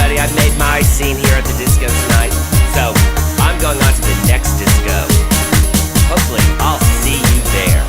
everybody. I've made my scene here at the disco tonight, so I'm going on to the next disco. Hopefully, I'll see you there.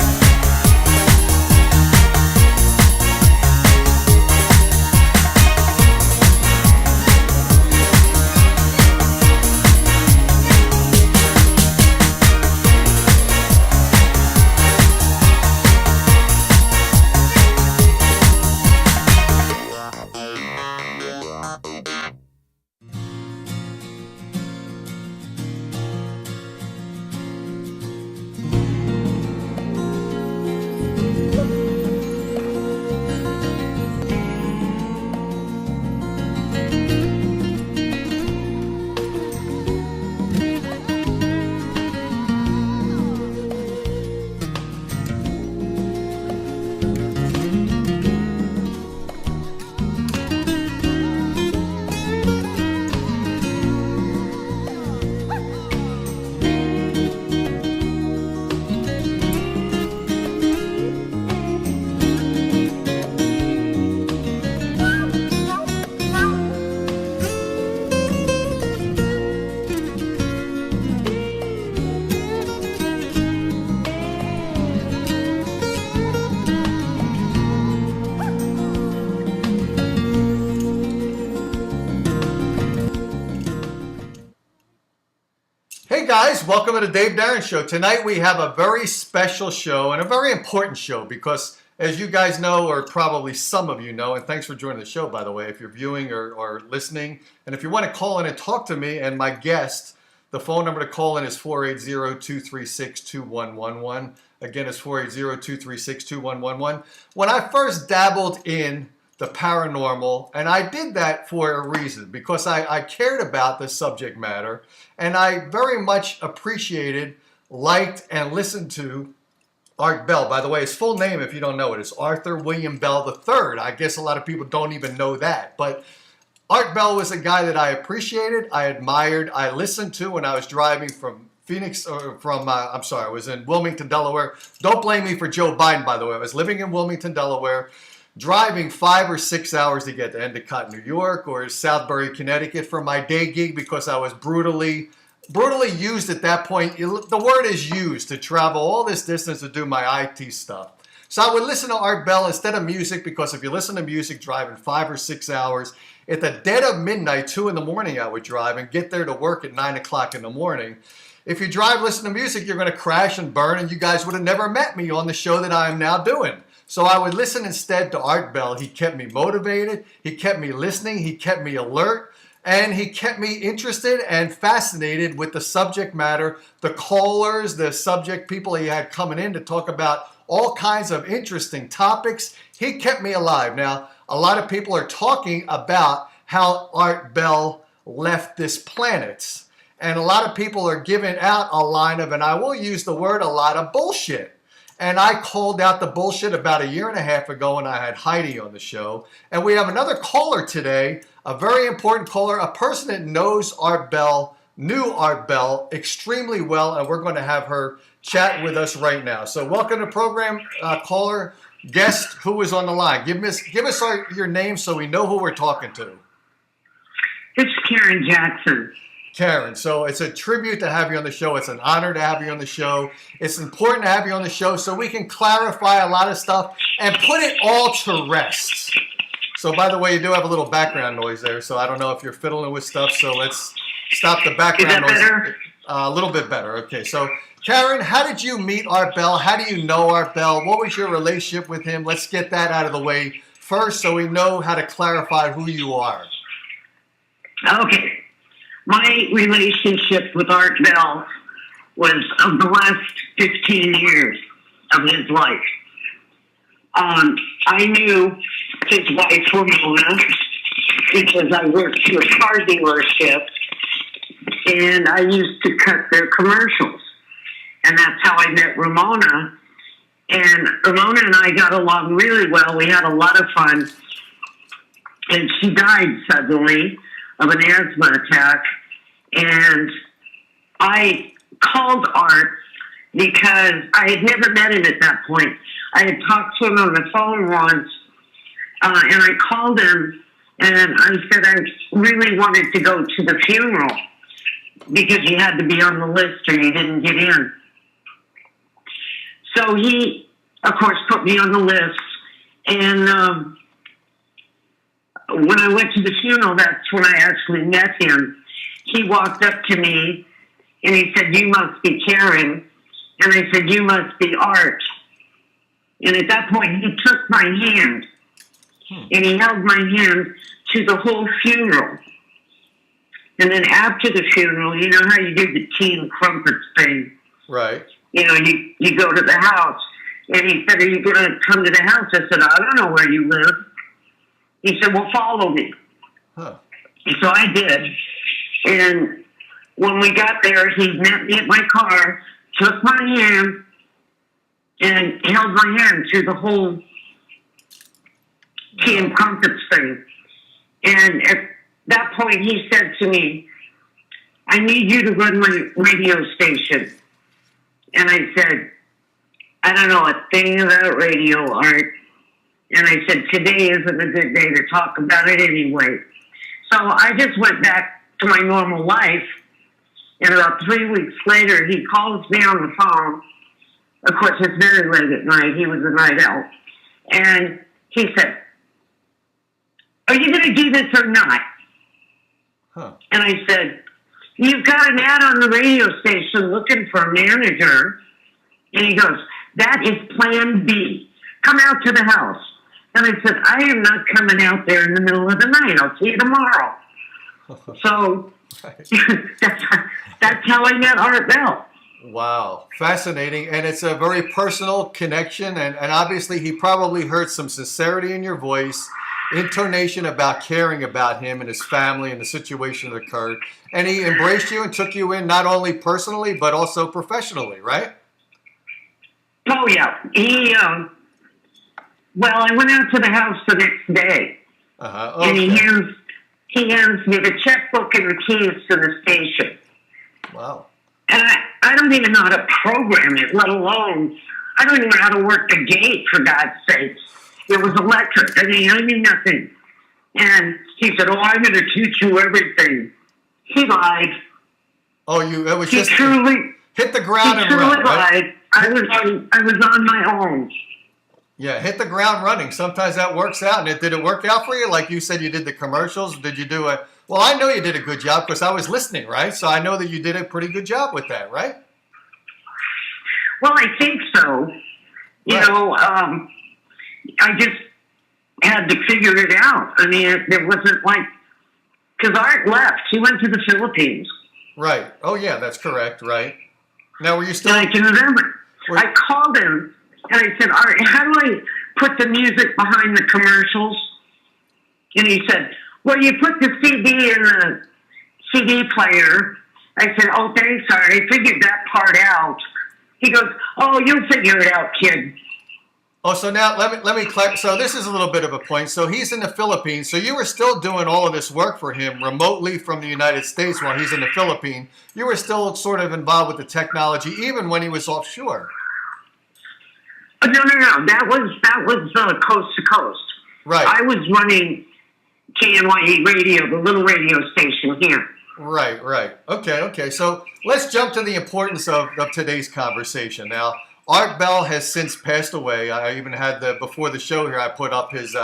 Hey guys, welcome to the Dave Darren Show. Tonight we have a very special show and a very important show because, as you guys know, or probably some of you know, and thanks for joining the show, by the way, if you're viewing or listening, and if you want to call in and talk to me and my guest, the phone number to call in is 480-236-2111. Again, it's 480-236-2111. When I first dabbled in the paranormal, and I did that for a reason, because I cared about the subject matter, and I very much appreciated, liked, and listened to Art Bell. By the way, his full name, if you don't know it, is Arthur William Bell III. I guess a lot of people don't even know that, but Art Bell was a guy that I appreciated, I admired, I listened to when I was driving from Phoenix, or from, I was in Wilmington, Delaware. Don't blame me for Joe Biden, by the way. I was living in Wilmington, Delaware, driving 5 or 6 hours to get to Endicott, New York, or Southbury, Connecticut for my day gig because I was brutally used at that point. The word is used to travel all this distance to do my IT stuff. So I would listen to Art Bell instead of music, because if you listen to music driving 5 or 6 hours, at the dead of midnight, 2 in the morning, I would drive and get there to work at 9 o'clock in the morning. If you drive, listen to music, you're going to crash and burn, and you guys would have never met me on the show that I am now doing. So I would listen instead to Art Bell. He kept me motivated, he kept me listening, he kept me alert, and he kept me interested and fascinated with the subject matter, the callers, the subject people he had coming in to talk about all kinds of interesting topics. He kept me alive. Now, a lot of people are talking about how Art Bell left this planet. And a lot of people are giving out a line of, and I will use the word, a lot of bullshit. And I called out the bullshit about 1.5 years ago when I had Heidi on the show. And we have another caller today, a very important caller, a person that knows Art Bell, knew Art Bell extremely well, and we're going to have her chat with us right now. So welcome to the program, caller, guest who is on the line. Give us your name so we know who we're talking to. It's Karen Jackson. Karen, so it's a tribute to have you on the show. It's an honor to have you on the show. It's important to have you on the show so we can clarify a lot of stuff and put it all to rest. So, by the way, you do have a little background noise there, so I don't know if you're fiddling with stuff, so let's stop the background noise. Better? A little bit better. Okay, so Karen, how did you meet Art Bell? How do you know Art Bell? What was your relationship with him? Let's get that out of the way first so we know how to clarify who you are. Okay. My relationship with Art Bell was of the last 15 years of his life. I knew his wife, Ramona, because I worked for a car dealership, and I used to cut their commercials. And that's how I met Ramona. And Ramona and I got along really well. We had a lot of fun. And she died suddenly of an asthma attack, and I called Art because I had never met him at that point. I had talked to him on the phone once, and I called him And I said I really wanted to go to the funeral because you had to be on the list or you didn't get in. So he, of course, put me on the list. And when I went to the funeral, that's when I actually met him. He walked up to me and he said, "You must be Karen." And I said, "You must be Art." And at that point, he took my hand and he held my hand to the whole funeral. And then after the funeral, you know how you do the tea and crumpets thing? Right. You know, you go to the house. And he said, "Are you going to come to the house?" I said, "I don't know where you live." He said, "Well, follow me." Huh. And so I did. And when we got there, he met me at my car, took my hand, and held my hand through the whole tea and crumpets thing. And at that point, he said to me, "I need you to run my radio station." And I said, "I don't know a thing about radio, Art." And I said, "Today isn't a good day to talk about it anyway." So I just went back to my normal life. And about 3 weeks later, he calls me on the phone. Of course, it's very late at night. He was a night owl. And he said, "Are you going to do this or not?" Huh. And I said, "You've got an ad on the radio station looking for a manager." And he goes, "That is plan B. Come out to the house." And I said, "I am not coming out there in the middle of the night. I'll see you tomorrow." So that's how I met Art Bell. Wow. Fascinating. And it's a very personal connection. And obviously, he probably heard some sincerity in your voice, intonation about caring about him and his family and the situation that occurred. And he embraced you and took you in not only personally, but also professionally, right? Oh, yeah. Well, I went out to the house the next day. Okay. And he hands me the checkbook and the keys to the station. Wow. And I don't even know how to program it, let alone, I don't even know how to work the gate, for God's sakes. It was electric. I knew nothing. And he said, "Oh, I'm going to teach you everything." He lied. Oh, it was He just truly, hit the ground he and truly run, right? lied. I was on my own. Yeah, hit the ground running. Sometimes that works out. And did it work out for you? Like you said, you did the commercials. Did you do it? Well, I know you did a good job because I was listening, right? So I know that you did a pretty good job with that, right? Well, I think so. You Right. know, I just had to figure it out. I mean, there wasn't like, because Art left. He went to the Philippines. Right. Oh, yeah, that's correct. Right. Now, were you still? And I can remember. Were- I called him and I said, "Art, how do I put the music behind the commercials?" And he said, "Well, you put the CD in the CD player." I said, "Oh, thanks, Art. I figured that part out." He goes, "Oh, you'll figure it out, kid." Oh, so now let me clarify. So this is a little bit of a point. So he's in the Philippines. So you were still doing all of this work for him remotely from the United States while he's in the Philippines. You were still sort of involved with the technology even when he was offshore. No. That was coast to coast. Right. I was running KNYE Radio, the little radio station here. Right. Okay. So let's jump to the importance of today's conversation. Now, Art Bell has since passed away. I even had before the show here, I put up his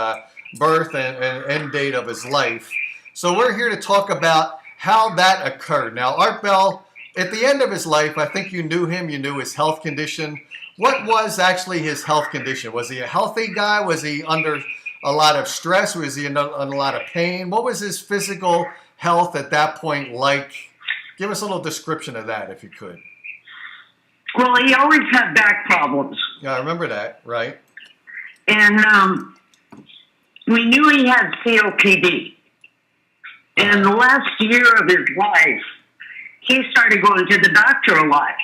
birth and end date of his life. So we're here to talk about how that occurred. Now, Art Bell, at the end of his life, I think you knew him, you knew his health condition. What was actually his health condition? Was he a healthy guy? Was he under a lot of stress? Was he under a lot of pain? What was his physical health at that point like? Give us a little description of that, if you could. Well, he always had back problems. Yeah, I remember that, right? And we knew he had COPD. And the last year of his life, he started going to the doctor a lot.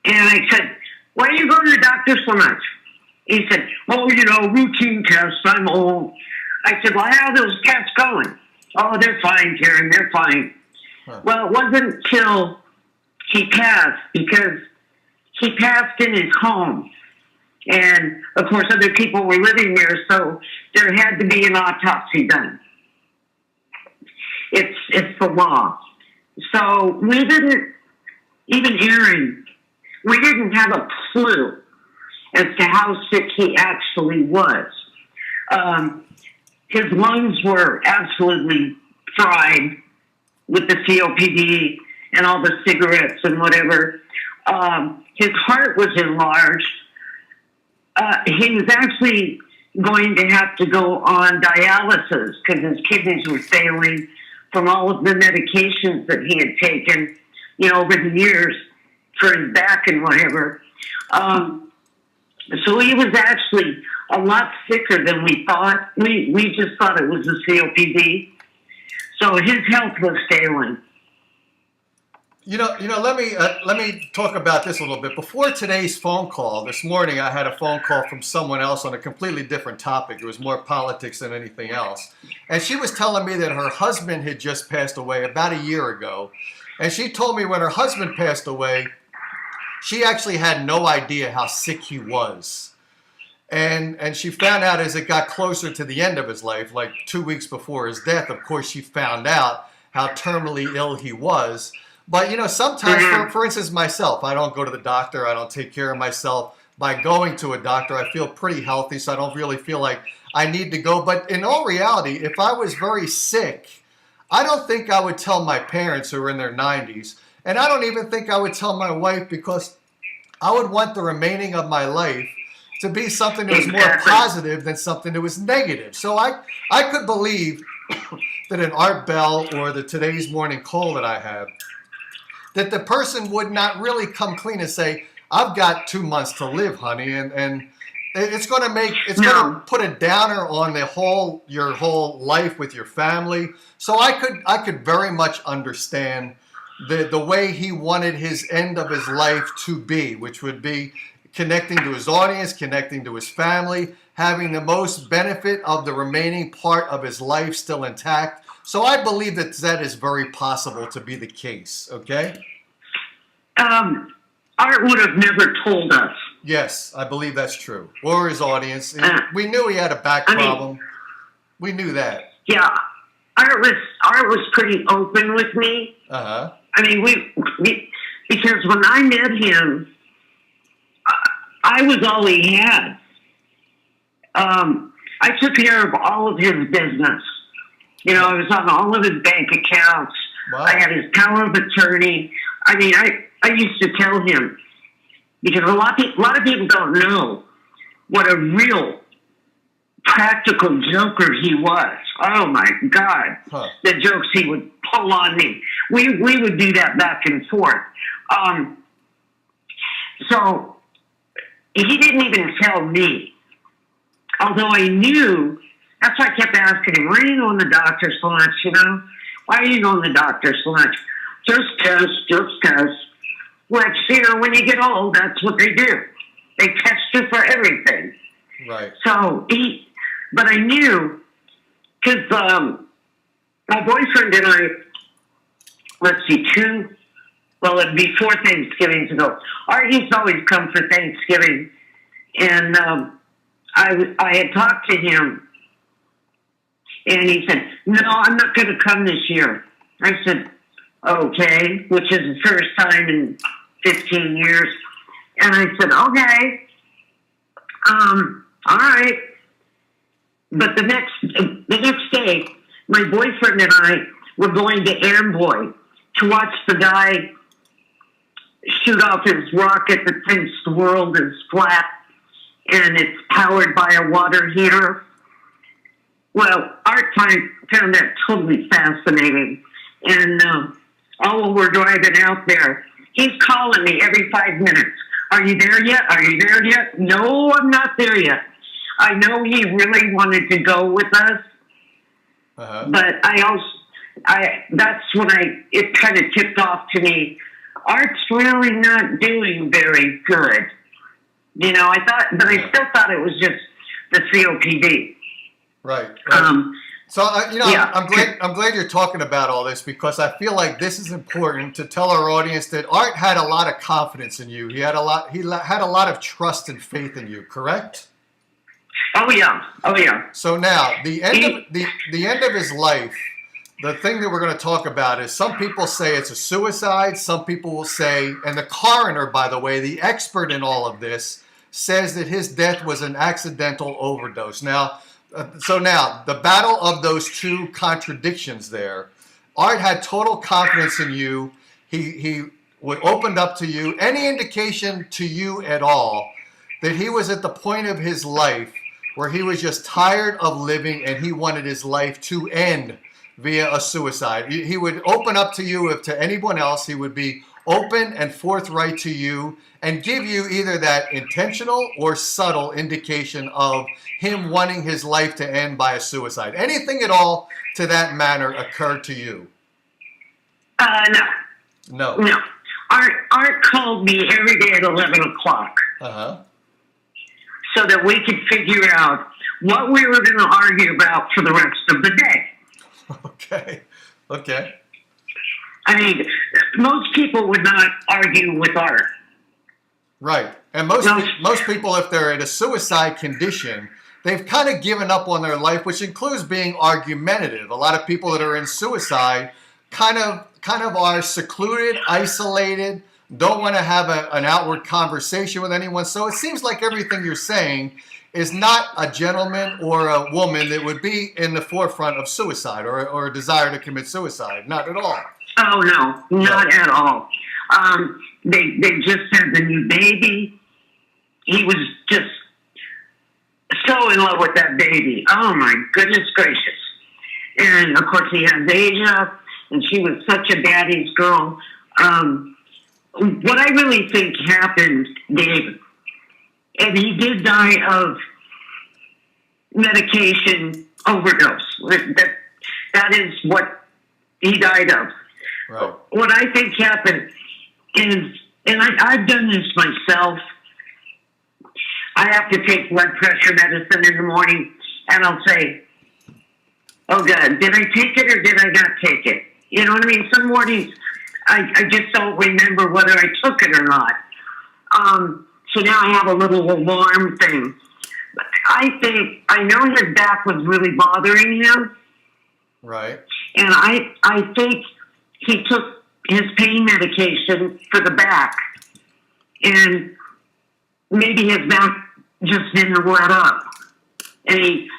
And I said, "Why are you going to the doctor so much?" He said, "Oh, routine tests. I'm old." I said, "Well, how are those tests going?" "Oh, they're fine, Karen. They're fine." Huh. Well, it wasn't until he passed, because he passed in his home. And of course, other people were living there, so there had to be an autopsy done. It's the law. So we didn't, even Aaron, we didn't have a clue as to how sick he actually was. His lungs were absolutely fried with the COPD and all the cigarettes and whatever. His heart was enlarged. He was actually going to have to go on dialysis because his kidneys were failing from all of the medications that he had taken, over the years for his back and whatever. So he was actually a lot sicker than we thought. We just thought it was a COPD. So his health was failing. Let me talk about this a little bit. Before today's phone call, this morning I had a phone call from someone else on a completely different topic. It was more politics than anything else. And she was telling me that her husband had just passed away about a year ago. And she told me when her husband passed away, she actually had no idea how sick he was. And she found out as it got closer to the end of his life, like 2 weeks before his death, of course, she found out how terminally ill he was. But, sometimes, for instance, myself, I don't go to the doctor. I don't take care of myself. By going to a doctor, I feel pretty healthy, so I don't really feel like I need to go. But in all reality, if I was very sick, I don't think I would tell my parents who are in their 90s. And I don't even think I would tell my wife because I would want the remaining of my life to be something that was more positive than something that was negative. So I could believe that an Art Bell or the Today's Morning Call that I have, that the person would not really come clean and say, I've got 2 months to live, honey, and it's going to put a downer on your whole life with your family. So I could very much understand the way he wanted his end of his life to be, which would be connecting to his audience, connecting to his family, having the most benefit of the remaining part of his life still intact. So I believe that is very possible to be the case, okay? Art would have never told us. Yes, I believe that's true. Or his audience. We knew he had a back problem. We knew that. Yeah. Art was pretty open with me. Uh-huh. I mean, we because when I met him, I was all he had. I took care of all of his business. I was on all of his bank accounts. Wow. I had his power of attorney. I mean, I used to tell him, because a lot of people don't know what a real practical joker he was. Oh my God. Huh. The jokes he would pull on me. We would do that back and forth. So he didn't even tell me. Although I knew, that's why I kept asking him, why are you going to the doctor so much, Why are you going to the doctor so much? Just cause. Which, when you get old, that's what they do. They test you for everything. Right. So but I knew, because my boyfriend and I, before Thanksgiving ago, Art used to always come for Thanksgiving, and I had talked to him, and he said, no, I'm not going to come this year. I said, okay, which is the first time in 15 years. And I said, okay, all right. But the next day, my boyfriend and I were going to Amboy to watch the guy shoot off his rocket that thinks the world is flat and it's powered by a water heater. Well, Art found that totally fascinating. And while we're driving out there, he's calling me every 5 minutes. Are you there yet? Are you there yet? No, I'm not there yet. I know he really wanted to go with us. Uh-huh. But that's when it kind of tipped off to me. Art's really not doing very good. I still thought it was just the COPD. Right. So Yeah. I'm glad you're talking about all this because I feel like this is important to tell our audience that Art had a lot of confidence in you. He had a lot of trust and faith in you. Correct? Oh yeah. Oh yeah. So now the end of his life. The thing that we're going to talk about is some people say it's a suicide. Some people will say, and the coroner, by the way, the expert in all of this, says that his death was an accidental overdose. Now, so now the battle of those two contradictions there. Art had total confidence in you. He opened up to you. Any indication to you at all that he was at the point of his life where he was just tired of living and he wanted his life to end via a suicide? He would open up to you. If to anyone else, he would be open and forthright to you and give you either that intentional or subtle indication of him wanting his life to end by a suicide. Anything at all to that manner occurred to you? No. No. No. Art called me every day at 11 o'clock so that we could figure out what we were going to argue about for the rest of the day. Okay. I mean, most people would not argue with Art. Right. And most people, if they're in a suicide condition, they've kind of given up on their life, which includes being argumentative. A lot of people that are in suicide kind of are secluded, isolated, don't want to have an outward conversation with anyone. So it seems like everything you're saying is not a gentleman or a woman that would be in the forefront of suicide or a desire to commit suicide. Not at all. Oh, no, not at all. They just had the new baby. He was just so in love with that baby. Oh, my goodness gracious. And, of course, he has Asia, and she was such a daddy's girl. What I really think happened, Dave, and he did die of medication overdose. That is what he died of. Right. What I think happened is, and I've done this myself, I have to take blood pressure medicine in the morning, and I'll say, oh, God, did I take it or did I not take it? You know what I mean? Some mornings, I just don't remember whether I took it or not. So now I have a little alarm thing. I know his back was really bothering him. Right. And I think he took his pain medication for the back. And maybe his back just didn't let up. And he,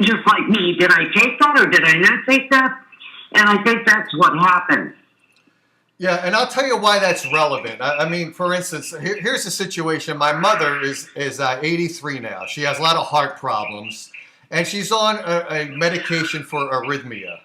just like me, did I take that or did I not take that? And I think that's what happened. Yeah, and I'll tell you why that's relevant. I mean, for instance, here's the situation. My mother is 83 now. She has a lot of heart problems, and she's on a medication for arrhythmia.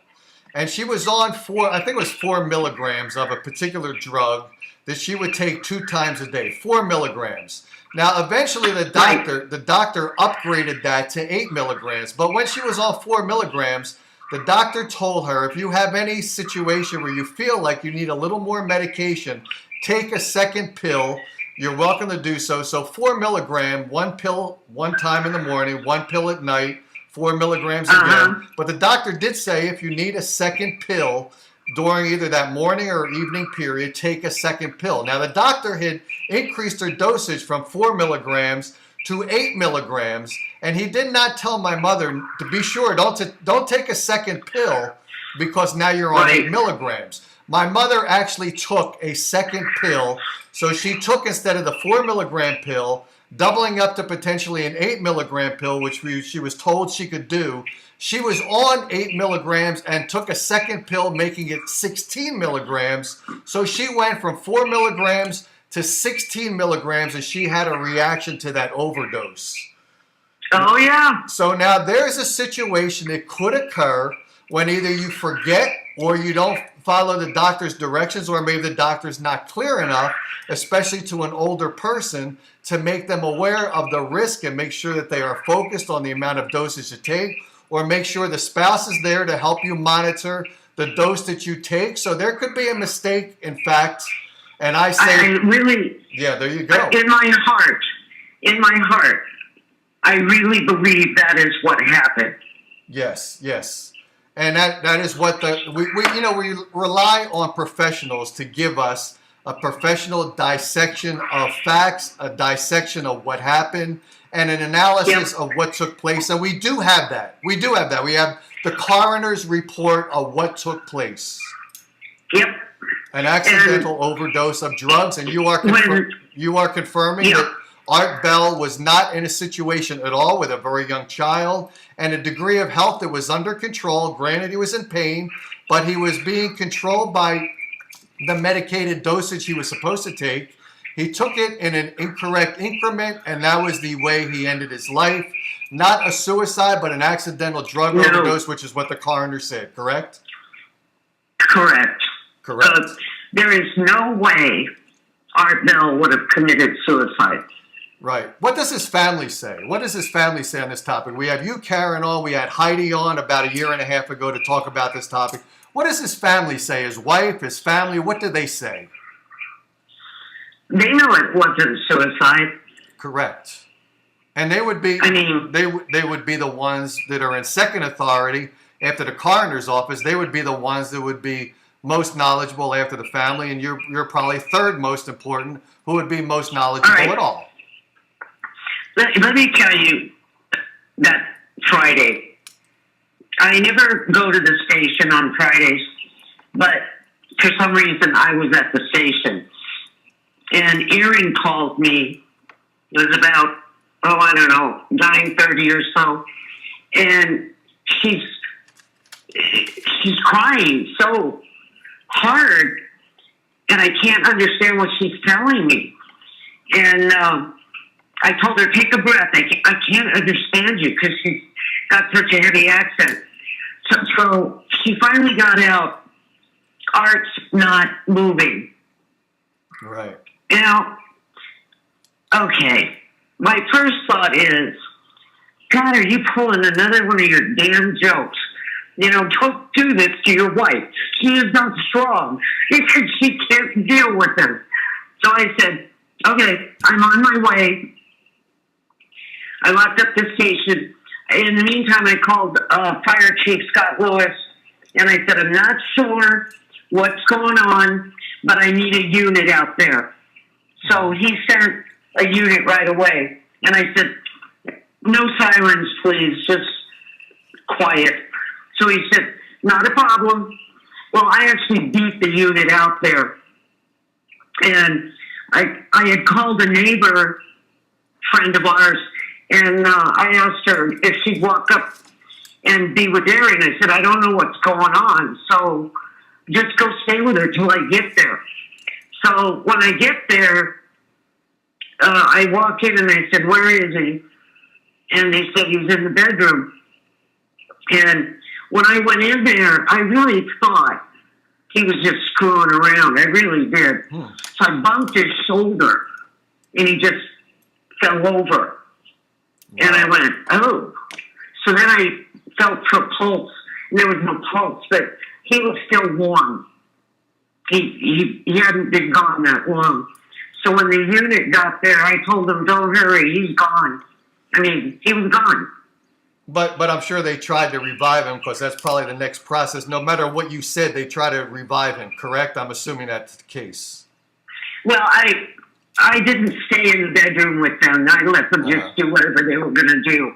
And she was on I think it was 4 milligrams of a particular drug that she would take 2 times a day, 4 milligrams. Now, eventually the doctor upgraded that to 8 milligrams. But when she was on 4 milligrams, the doctor told her, if you have any situation where you feel like you need a little more medication, take a second pill. You're welcome to do so. So 4 milligram, 1 pill 1 time in the morning, 1 pill at night, 4 milligrams again. But the doctor did say if you need a second pill during either that morning or evening period, take a second pill. Now, the doctor had increased her dosage from 4 milligrams to 8 milligrams, and he did not tell my mother to be sure, don't take a second pill because now you're on 8 milligrams. My mother actually took a second pill, so she took, instead of the 4 milligram pill, doubling up to potentially an 8 milligram pill, which she was told she could do. She was on 8 milligrams and took a second pill, making it 16 milligrams. So she went from 4 milligrams to 16 milligrams, and she had a reaction to that overdose. Oh, yeah. So now there's a situation that could occur when either you forget or you don't follow the doctor's directions, or maybe the doctor's not clear enough, especially to an older person, to make them aware of the risk and make sure that they are focused on the amount of dosage to take, or make sure the spouse is there to help you monitor the dose that you take. So there could be a mistake, in fact. And I say, I really, yeah, there you go. In my heart, I really believe that is what happened. Yes, yes. And that is what we rely on professionals to give us a professional dissection of facts, a dissection of what happened, and an analysis Yep. of what took place. And we do have that. We do have that. We have the coroner's report of what took place. Yep. An accidental overdose of drugs, and you are confirming Yeah. that Art Bell was not in a situation at all with a very young child and a degree of health that was under control. Granted, he was in pain, but he was being controlled by the medicated dosage he was supposed to take. He took it in an incorrect increment, and that was the way he ended his life. Not a suicide, but an accidental drug No. overdose, which is what the coroner said, correct? Correct. Correct. There is no way Art Bell would have committed suicide. Right. What does his family say? What does his family say on this topic? We have you, Karen, on. We had Heidi on about a year and a half ago to talk about this topic. What does his family say? His wife, his family, what do they say? They know it wasn't suicide. Correct. And they would be, I mean, they would be the ones that are in second authority after the coroner's office. They would be the ones that would be most knowledgeable after the family, and you're probably third most important, who would be most knowledgeable All right. at all. let me tell you that Friday, I never go to the station on Fridays, but for some reason I was at the station. And Erin called me. It was about, I don't know, 9:30 or so. And she's crying so hard, and I can't understand what she's telling me. And I told her, take a breath. I can't understand you because she's got such a heavy accent. So she finally got out, Art's not moving. Right. Now, okay, my first thought is, God, are you pulling another one of your damn jokes? Don't do this to your wife. She is not strong. She can't deal with this. So I said, okay, I'm on my way. I locked up the station. In the meantime, I called Fire Chief Scott Lewis, and I said, I'm not sure what's going on, but I need a unit out there. So he sent a unit right away. And I said, no sirens, please, just quiet. So he said, not a problem. Well, I actually beat the unit out there. And I had called a neighbor friend of ours, and I asked her if she'd walk up and be with Erin. I said, I don't know what's going on, so just go stay with her till I get there. So when I get there, I walk in and I said, where is he? And they said he's in the bedroom. And when I went in there, I really thought he was just screwing around. I really did. So I bumped his shoulder, and he just fell over. Wow. And I went, oh. So then I felt for pulse. And there was no pulse, but he was still warm. He hadn't been gone that long. So when the unit got there, I told them, don't hurry, he's gone. I mean, he was gone. But I'm sure they tried to revive him, because that's probably the next process. No matter what you said, they try to revive him, correct? I'm assuming that's the case. Well, I didn't stay in the bedroom with them. I let them just do whatever they were going to do.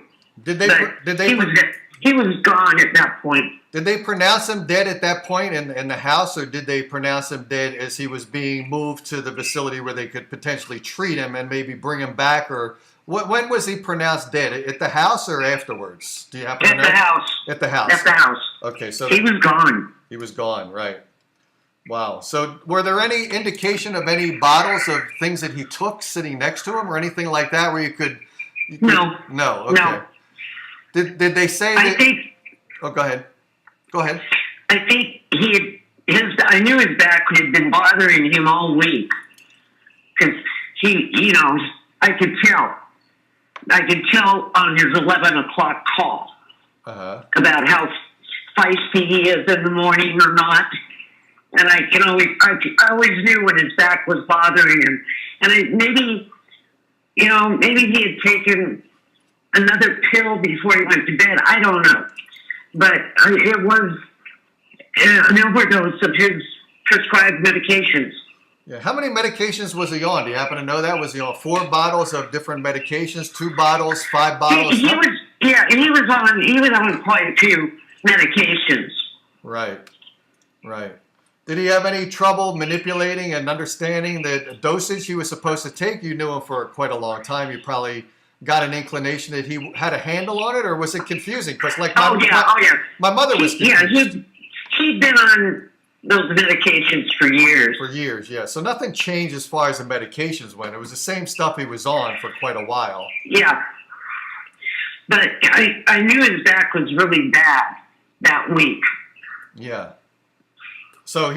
He was gone at that point. Did they pronounce him dead at that point in the house, or did they pronounce him dead as he was being moved to the facility where they could potentially treat him and maybe bring him back? Or when was he pronounced dead? At the house or afterwards? Do you happen to know? At the house. At the house. At the house. Okay, so he was gone. He was gone, right? Wow. So were there any indication of any bottles of things that he took sitting next to him, or anything like that, where you could? No. No. Okay. No. Did they say that? Oh, go ahead. Go ahead. I think I knew his back had been bothering him all week, because I could tell. I could tell on his 11 o'clock call about how feisty he is in the morning or not. And I always knew when his back was bothering him. And maybe he had taken another pill before he went to bed. I don't know. but it was an overdose of his prescribed medications. Yeah. How many medications was he on? Do you happen to know that? Was he on 4 bottles of different medications, 2 bottles, 5 bottles? He was on quite a few medications. Right. Right. Did he have any trouble manipulating and understanding the dosage he was supposed to take? You knew him for quite a long time. You probably got an inclination that he had a handle on it, or was it confusing? Because like my mother was confused. Yeah, he'd been on those medications for years. For years, yeah. So nothing changed as far as the medications went. It was the same stuff he was on for quite a while. Yeah. But I knew his back was really bad that week. Yeah. So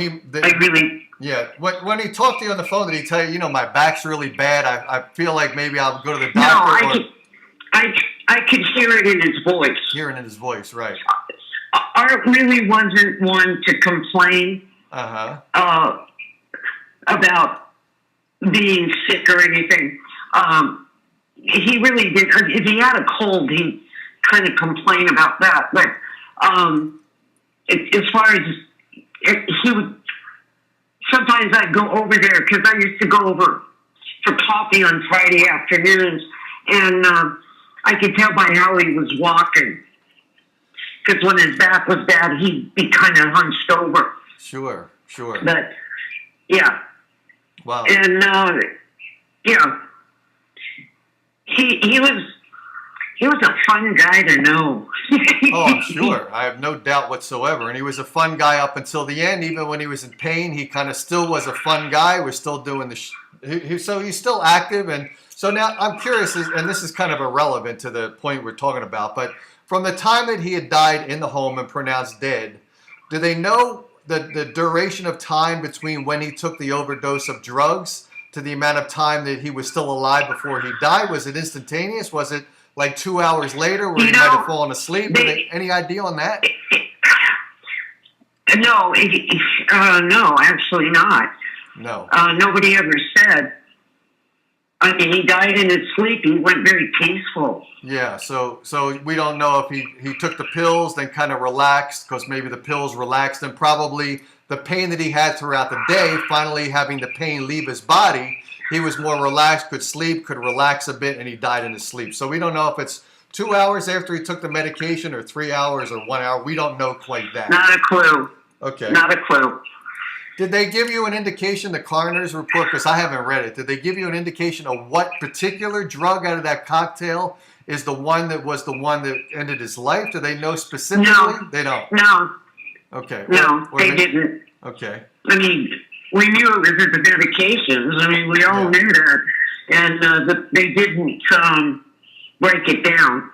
Yeah. When he talked to you on the phone, did he tell you, my back's really bad, I feel like maybe I'll go to the doctor? No, I could hear it in his voice. Hear it in his voice, right. Art really wasn't one to complain about being sick or anything. He really did. If he had a cold, he'd kind of complain about that. But as far as he would, sometimes I'd go over there because I used to go over for coffee on Friday afternoons, and I could tell by how he was walking. Because when his back was bad, he'd be kind of hunched over. Sure. But, yeah. Wow. And, he was a fun guy to know. Oh, I'm sure. I have no doubt whatsoever. And he was a fun guy up until the end. Even when he was in pain, he kind of still was a fun guy. We're still doing so he's still active. And so now I'm curious, and this is kind of irrelevant to the point we're talking about, but from the time that he had died in the home and pronounced dead, do they know the duration of time between when he took the overdose of drugs to the amount of time that he was still alive before he died? Was it instantaneous? Was it like 2 hours later where he might have fallen asleep? Any idea on that? No, no, actually not. No. Nobody ever said. I mean, he died in his sleep. He went very peaceful. Yeah, so we don't know if he took the pills, then kind of relaxed, because maybe the pills relaxed, and probably the pain that he had throughout the day, finally having the pain leave his body, he was more relaxed, could sleep, could relax a bit, and he died in his sleep. So we don't know if it's 2 hours after he took the medication or 3 hours or 1 hour. We don't know quite that. Not a clue. Okay. Not a clue. Did they give you an indication, the coroner's report, because I haven't read it, did they give you an indication of what particular drug out of that cocktail is the one that ended his life? Do they know specifically? No. They don't? No. Okay. No, they didn't. Okay. I mean, we knew it was the medications. I mean, we all knew that. And they didn't break it down.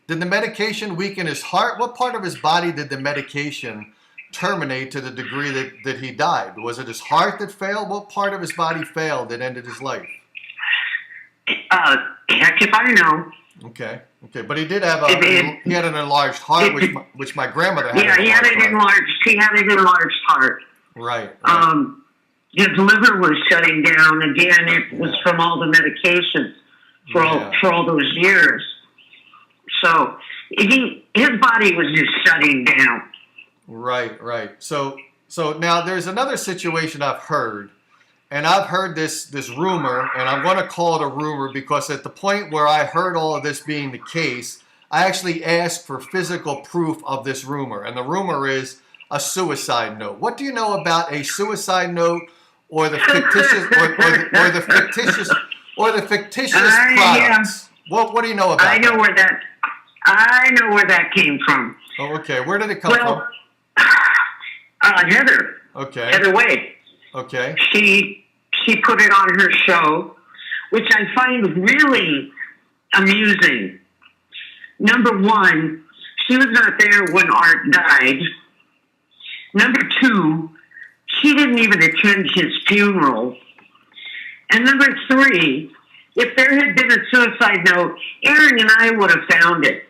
Did the medication weaken his heart? What part of his body did the medication terminate to the degree that he died? Was it his heart that failed? What part of his body failed that ended his life? Heck if I know. Okay. But he did have he had an enlarged heart, which my grandmother had. Yeah, he had an enlarged heart. Right. His liver was shutting down again. It was from all the medications for all those years. So his body was just shutting down. Right. So now there's another situation I've heard, and I've heard this rumor, and I'm going to call it a rumor because at the point where I heard all of this being the case, I actually asked for physical proof of this rumor, and the rumor is a suicide note. What do you know about a suicide note or the fictitious or the fictitious products? What do you know about? I know where that came from. Oh, okay. Where did it come from? Heather. Okay. Heather Wade. Okay. She put it on her show, which I find really amusing. Number one, she was not there when Art died. Number two, she didn't even attend his funeral. And number three, if there had been a suicide note, Aaron and I would have found it.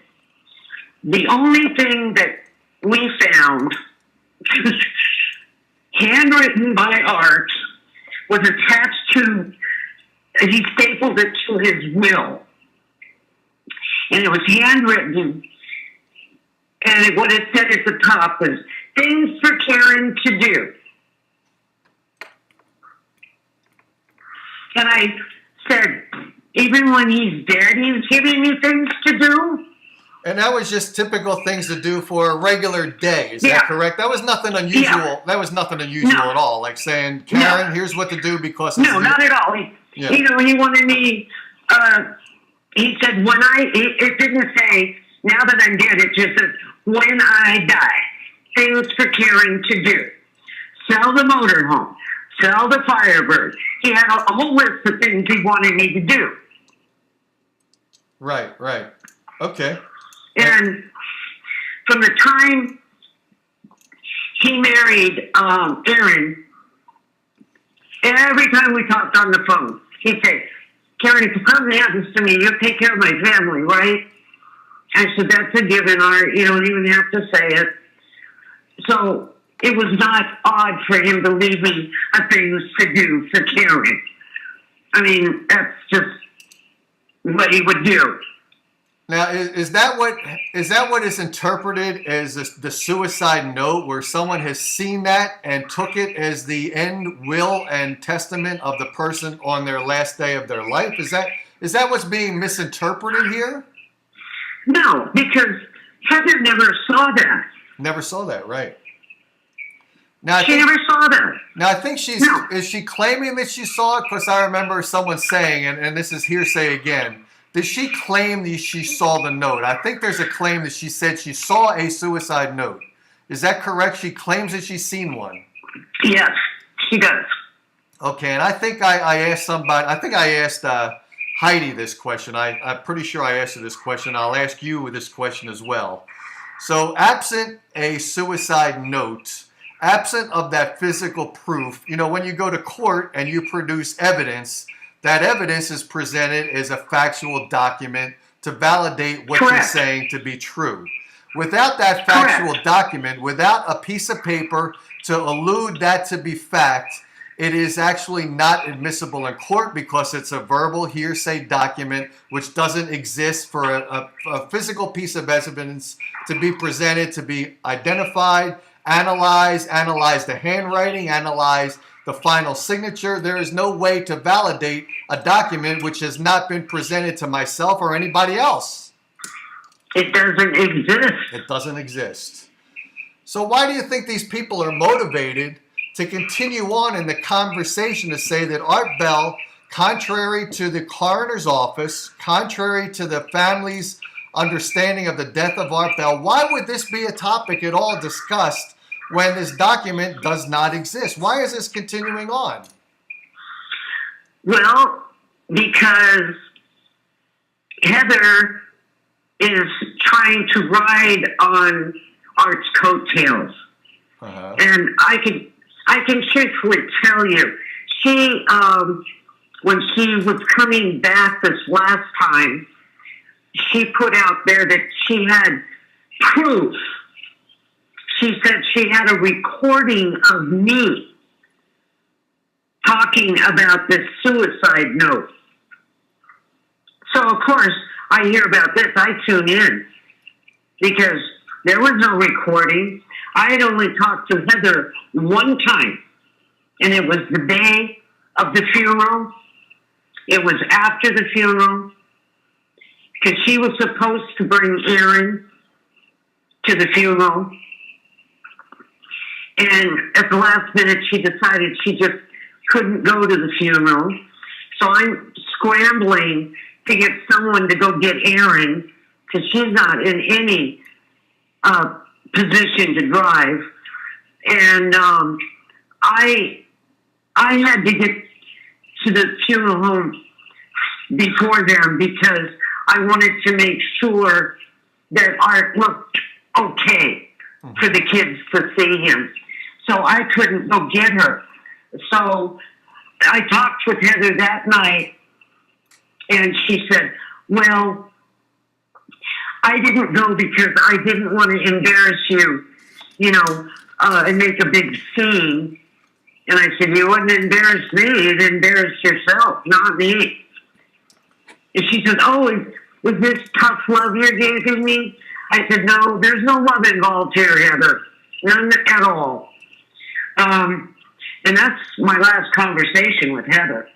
The only thing that we found, handwritten by Art, was attached to, he stapled it to his will. And it was handwritten, And what it said at the top was, things for Karen to do. And I said, even when he's dead, he's giving me things to do? And that was just typical things to do for a regular day. Is Yeah. that correct? That was nothing unusual. Yeah. That was nothing unusual No. at all. Like saying, Karen, No. here's what to do because it's No, not at all. Yeah. You know, he wanted me, he said, it didn't say, now that I'm dead, it just said, when I die, things for Karen to do. Sell the motorhome, sell the Firebird. He had a whole list of things he wanted me to do. Right, right. Okay. And from the time he married Erin, every time we talked on the phone, he'd say, Karen, if something happens to me, you'll take care of my family, right? I said, that's a given, Art. You don't even have to say it. So it was not odd for him to leave me things to do for Karen. I mean, that's just what he would do. Now, is that what is interpreted as the suicide note, where someone has seen that and took it as the end will and testament of the person on their last day of their life? Is that what's being misinterpreted here? No, because Heather never saw that. Never saw that, right? Now, She never saw that. Now, I think No. is she claiming that she saw it? Because I remember someone saying, and this is hearsay again, did she claim that she saw the note? I think there's a claim that she said she saw a suicide note. Is that correct? She claims that she's seen one. Yes, she does. Okay, and I think I asked somebody, I think I asked Heidi this question. I'm pretty sure I asked her this question. I'll ask you this question as well. So, absent a suicide note, absent of that physical proof, you know, when you go to court and you produce evidence, that evidence is presented as a factual document to validate what Correct. you're saying to be true. Without that factual Correct. document, without a piece of paper to allude that to be fact, it is actually not admissible in court because it's a verbal hearsay document which doesn't exist for a physical piece of evidence to be presented, to be identified, analyze the handwriting, analyze the final signature. There is no way to validate a document which has not been presented to myself or anybody else. It doesn't exist. It doesn't exist. So why do you think these people are motivated to continue on in the conversation to say that Art Bell, contrary to the coroner's office, contrary to the family's understanding of the death of Art Bell, why would this be a topic at all discussed when this document does not exist? Why is this continuing on? Well, because Heather is trying to ride on Art's coattails. Uh-huh. And I can truthfully tell you, she, when she was coming back this last time, she put out there that she had proof. She said she had a recording of me talking about this suicide note. So, of course, I hear about this, I tune in, because there was no recording. I had only talked to Heather one time, and it was the day of the funeral. It was after the funeral, because she was supposed to bring Erin to the funeral. And at the last minute, she decided she just couldn't go to the funeral. So I'm scrambling to get someone to go get Erin, because she's not in any position to drive. And I had to get to the funeral home before them because I wanted to make sure that Art looked okay for the kids to see him. So I couldn't go get her. So I talked with Heather that night, and she said, well, I didn't go because I didn't want to embarrass you, you know, and make a big scene. And I said, you wouldn't embarrass me, you'd embarrass yourself, not me. And she said, oh, was this tough love you're giving me? I said, no, there's no love involved here, Heather. None at all. And that's my last conversation with Heather.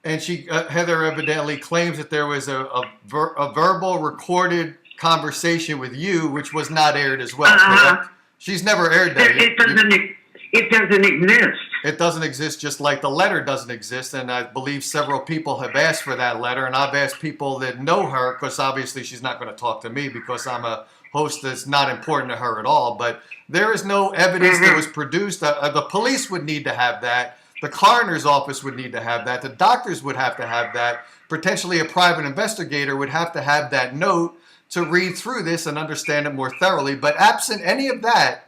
And Heather evidently claims that there was a verbal recorded conversation with you, which was not aired as well, correct? She's never aired that. It doesn't exist. It doesn't exist, just like the letter doesn't exist. And I believe several people have asked for that letter, and I've asked people that know her, because obviously she's not going to talk to me because I'm a host that's not important to her at all. But there is no evidence that was produced. The police would need to have that. The coroner's office would need to have that. The doctors would have to have that. Potentially a private investigator would have to have that note to read through this and understand it more thoroughly. But absent any of that,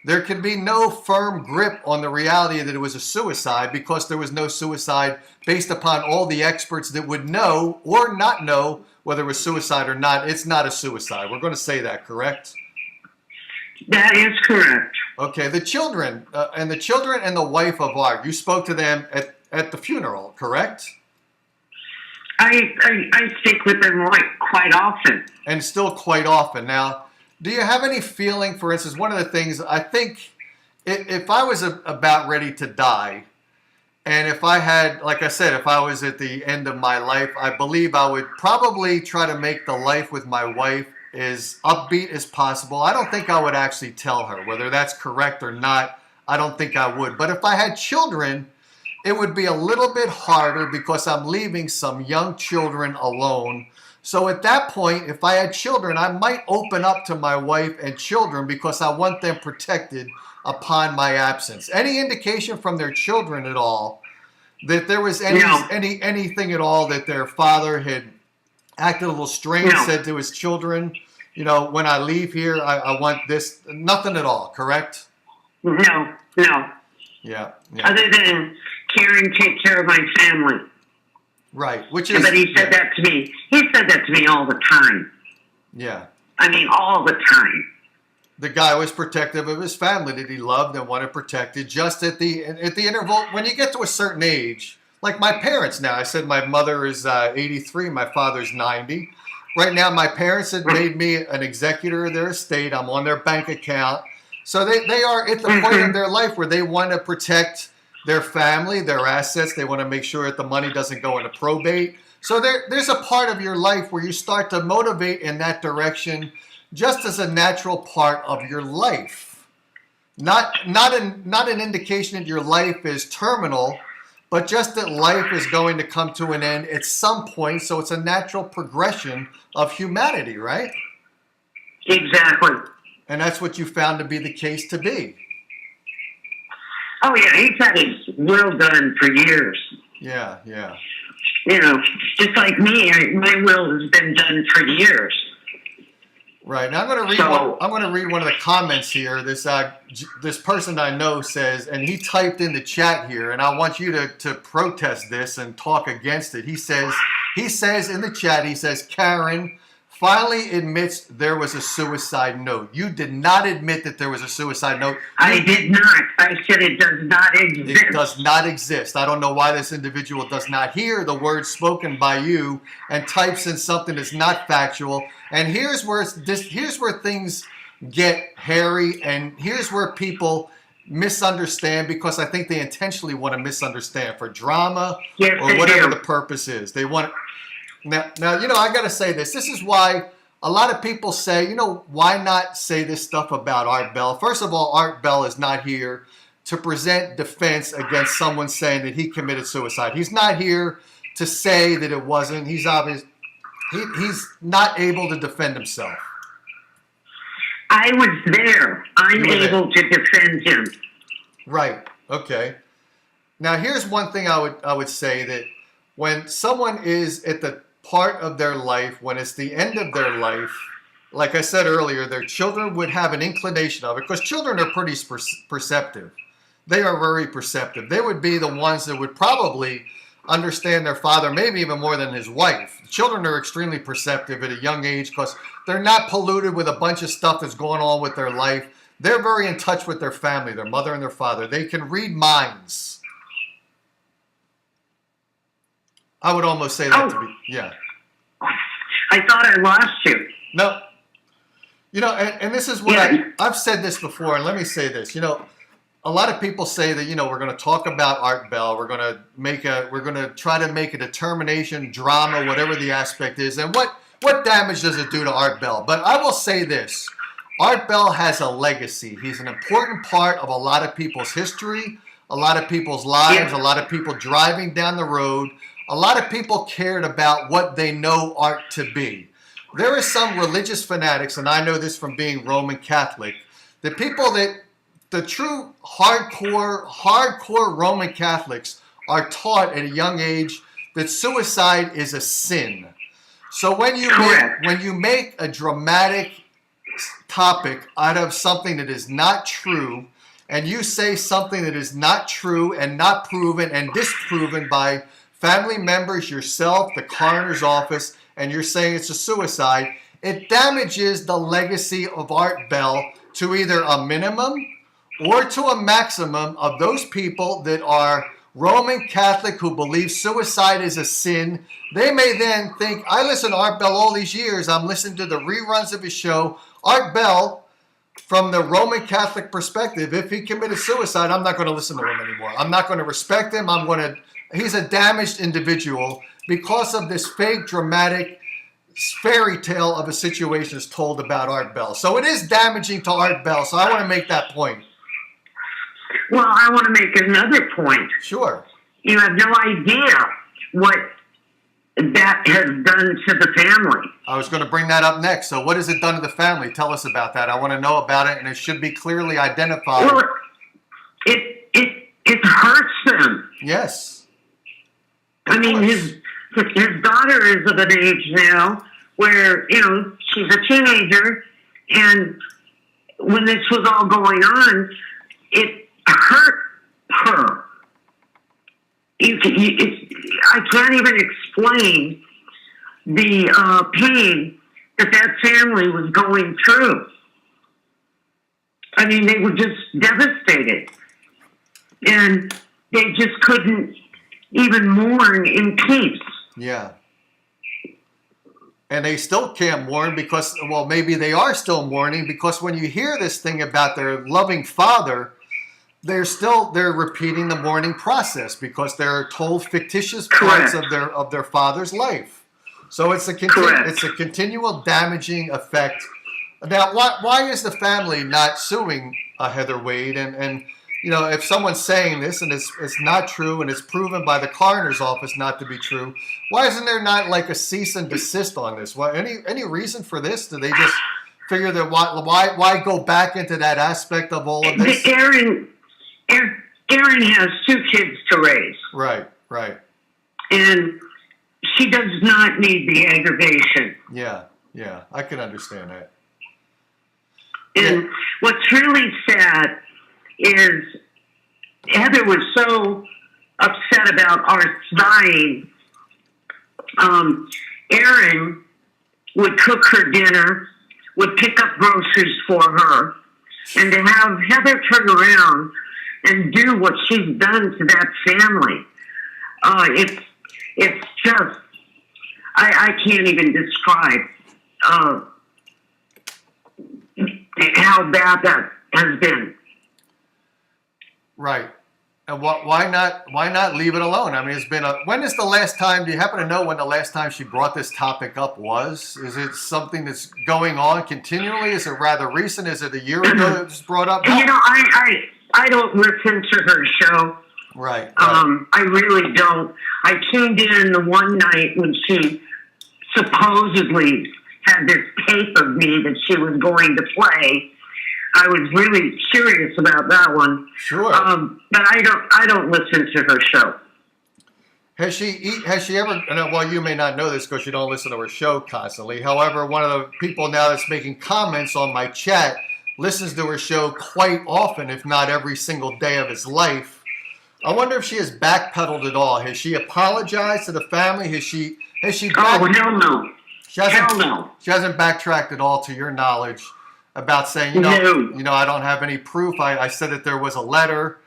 there can be no firm grip on the reality that it was a suicide, because there was no suicide based upon all the experts that would know or not know whether it was suicide or not. It's not a suicide. We're going to say that, correct? That is correct. Okay, the children and the wife of Art, you spoke to them at the funeral, correct? I speak with them quite often. And still quite often. Now, do you have any feeling, for instance, one of the things, I think if I was about ready to die, and if I had, like I said, if I was at the end of my life, I believe I would probably try to make the life with my wife as upbeat as possible. I don't think I would actually tell her whether that's correct or not. I don't think I would. But if I had children, it would be a little bit harder, because I'm leaving some young children alone. So at that point, if I had children, I might open up to my wife and children, because I want them protected upon my absence. Any indication from their children at all that there was anything at all that their father had acted a little strange, said to his children, you know, when I leave here, I want this? Nothing at all, correct? No. Yeah. Other than take care of my family. Right, which is... But he said that to me. He said that to me all the time. Yeah. I mean, all the time. The guy was protective of his family that he loved and wanted protected. Just at the interval, when you get to a certain age, like my parents now. I said my mother is 83, my father's 90. Right now, my parents had made me an executor of their estate. I'm on their bank account. So they are at the point of their life where they want to protect their family, their assets. They want to make sure that the money doesn't go into probate. So there's a part of your life where you start to motivate in that direction, just as a natural part of your life. Not an indication that your life is terminal, but just that life is going to come to an end at some point. So it's a natural progression of humanity, right? Exactly. And that's what you found to be the case to be. Oh, yeah, he's had his will done for years. Yeah. You know, just like me, my will has been done for years. Right. Now I'm going to read one of the comments here. This person I know says, and he typed in the chat here, and I want you to protest this and talk against it. He says in the chat, he says, Karen finally admits there was a suicide note. You did not admit that there was a suicide note. I did not. I said it does not exist. It does not exist. I don't know why this individual does not hear the words spoken by you and types in something that's not factual. And here's where things get hairy, and here's where people misunderstand, because I think they intentionally want to misunderstand for drama or whatever the purpose is. They want. Now, you know, I got to say this. This is why a lot of people say, you know, why not say this stuff about Art Bell? First of all, Art Bell is not here to present defense against someone saying that he committed suicide. He's not here to say that it wasn't. He's not able to defend himself. I was there. I'm able to defend him. Right. Okay. Now, here's one thing I would say, that when someone is at the part of their life, when it's the end of their life, like I said earlier, their children would have an inclination of it, because children are pretty perceptive. They are very perceptive. They would be the ones that would probably understand their father, maybe even more than his wife. Children are extremely perceptive at a young age, because they're not polluted with a bunch of stuff that's going on with their life. They're very in touch with their family, their mother and their father. They can read minds. I would almost say that to be, yeah. I thought I lost you. No. And this is what I've said this before, and let me say this. A lot of people say that we're going to talk about Art Bell. We're going to try to make a determination, drama, whatever the aspect is, and what damage does it do to Art Bell? But I will say this: Art Bell has a legacy. He's an important part of a lot of people's history, a lot of people's lives, a lot of people driving down the road. A lot of people cared about what they know art to be. There are some religious fanatics, and I know this from being Roman Catholic, the true hardcore Roman Catholics are taught at a young age that suicide is a sin. So when you make a dramatic topic out of something that is not true, and you say something that is not true and not proven and disproven by family members, yourself, the coroner's office, and you're saying it's a suicide, it damages the legacy of Art Bell to either a minimum or to a maximum of those people that are Roman Catholic who believe suicide is a sin. They may then think, I listened to Art Bell all these years. I'm listening to the reruns of his show. Art Bell, from the Roman Catholic perspective, if he committed suicide, I'm not going to listen to him anymore. I'm not going to respect him. He's a damaged individual because of this fake, dramatic fairy tale of a situation is told about Art Bell. So it is damaging to Art Bell. So I want to make that point. Well, I want to make another point. Sure. You have no idea what that has done to the family. I was going to bring that up next. So what has it done to the family? Tell us about that. I want to know about it, and it should be clearly identified. Well, it hurts them. Yes. I mean, his daughter is of an age now where, she's a teenager, and when this was all going on, it hurt her. I can't even explain the pain that family was going through. I mean, they were just devastated, and they just couldn't even mourn in peace. Yeah. And they still can't mourn because, well, maybe they are still mourning because when you hear this thing about their loving father, they're repeating the mourning process because they're told fictitious parts of their father's life. So it's a continual damaging effect. Now, why is the family not suing Heather Wade? And if someone's saying this and it's not true and it's proven by the coroner's office not to be true, why isn't there not like a cease and desist on this? Why, any reason for this? Do they just figure that why go back into that aspect of all of this? Erin has 2 kids to raise. Right. And she does not need the aggravation. Yeah, I can understand that. And what's really sad is Heather was so upset about Art's dying. Erin would cook her dinner, would pick up groceries for her, and to have Heather turn around and do what she's done to that family, it's just, I can't even describe how bad that has been. Right. And why not leave it alone? I mean, it's been when is the last time, do you happen to know when the last time she brought this topic up was? Is it something that's going on continually? Is it rather recent? Is it a year ago that it was brought up? I don't listen to her show. Right. I really don't. I tuned in the one night when she supposedly had this tape of me that she was going to play. I was really curious about that one. Sure. But I don't listen to her show. Has she ever, well, you may not know this because you don't listen to her show constantly. However, one of the people now that's making comments on my chat listens to her show quite often, if not every single day of his life. I wonder if she has backpedaled at all. Has she apologized to the family? Has she Oh, hell no. Hell no. She hasn't backtracked at all to your knowledge about saying, no. I don't have any proof. I said that there was a letter,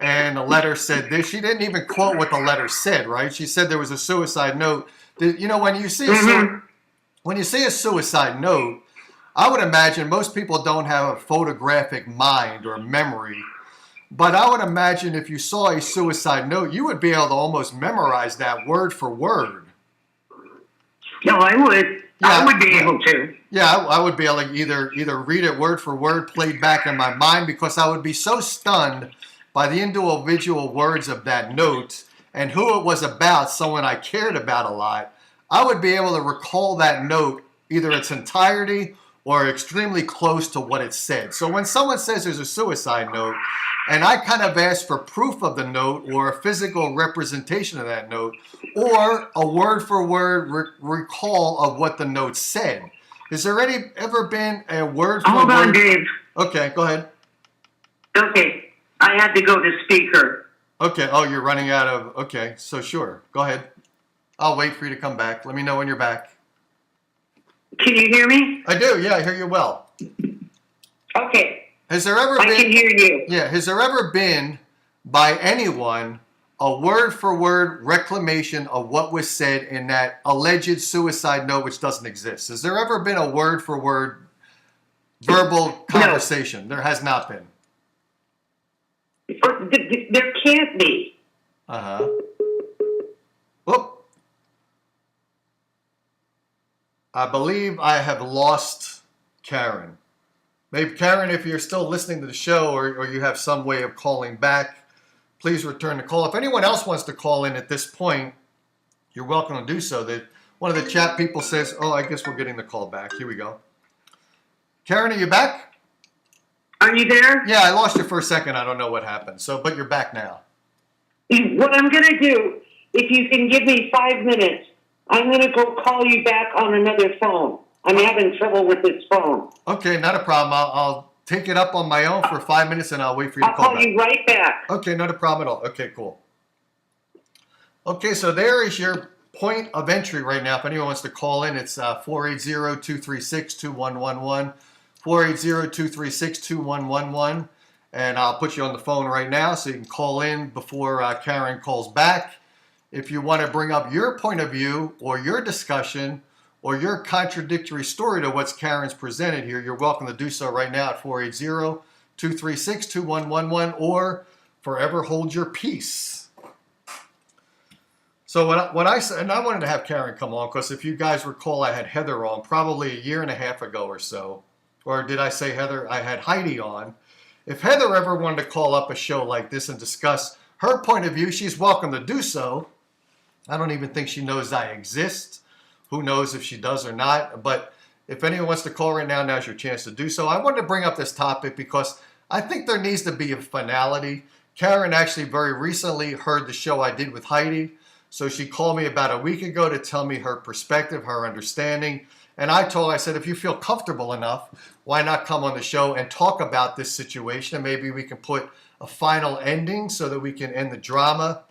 and the letter said this. She didn't even quote what the letter said, right? She said there was a suicide note. When you see when you see a suicide note, I would imagine most people don't have a photographic mind or memory, but I would imagine if you saw a suicide note, you would be able to almost memorize that word for word. No, I would. I would be able to. Yeah, I would be able to either read it word for word, played back in my mind, because I would be so stunned by the individual words of that note and who it was about, someone I cared about a lot. I would be able to recall that note, either its entirety or extremely close to what it said. So when someone says there's a suicide note, and I kind of ask for proof of the note or a physical representation of that note, or a word-for-word recall of what the note said. Has there ever been a word-for-word? Hold on, Dave. Okay, go ahead. Okay, I had to go to speaker. Okay, oh, you're running out of, okay, so sure, go ahead. I'll wait for you to come back. Let me know when you're back. Can you hear me? I do, yeah, I hear you well. Okay. Has there ever been? I can hear you. Yeah, has there ever been, by anyone, a word-for-word reclamation of what was said in that alleged suicide note, which doesn't exist? Has there ever been a word-for-word verbal conversation? No. There has not been. There can't be. Uh-huh. Whoop. I believe I have lost Karen. Maybe, Karen, if you're still listening to the show or you have some way of calling back, please return the call. If anyone else wants to call in at this point, you're welcome to do so. That one of the chat people says, oh, I guess we're getting the call back. Here we go. Karen, are you back? Are you there? Yeah, I lost you for a second. I don't know what happened. So, but you're back now. What I'm going to do, if you can give me 5 minutes, I'm going to go call you back on another phone. I'm having trouble with this phone. Okay, not a problem. I'll take it up on my own for 5 minutes and I'll wait for you to call back. I'll call you right back. Okay, not a problem at all. Okay, cool. Okay, so there is your point of entry right now. If anyone wants to call in, it's 480-236-2111, 480-236-2111, and I'll put you on the phone right now so you can call in before Karen calls back. If you want to bring up your point of view or your discussion or your contradictory story to what's Karen's presented here, you're welcome to do so right now at 480-236-2111 or forever hold your peace. So when I said, and I wanted to have Karen come on because if you guys recall, I had Heather on probably a year and a half ago or so. Or did I say Heather? I had Heidi on. If Heather ever wanted to call up a show like this and discuss her point of view, she's welcome to do so. I don't even think she knows I exist. Who knows if she does or not. But if anyone wants to call right now, now's your chance to do so. I wanted to bring up this topic because I think there needs to be a finality. Karen actually very recently heard the show I did with Heidi. So she called me about a week ago to tell me her perspective, her understanding. And I told her, I said, if you feel comfortable enough, why not come on the show and talk about this situation? And maybe we can put a final ending so that we can end the drama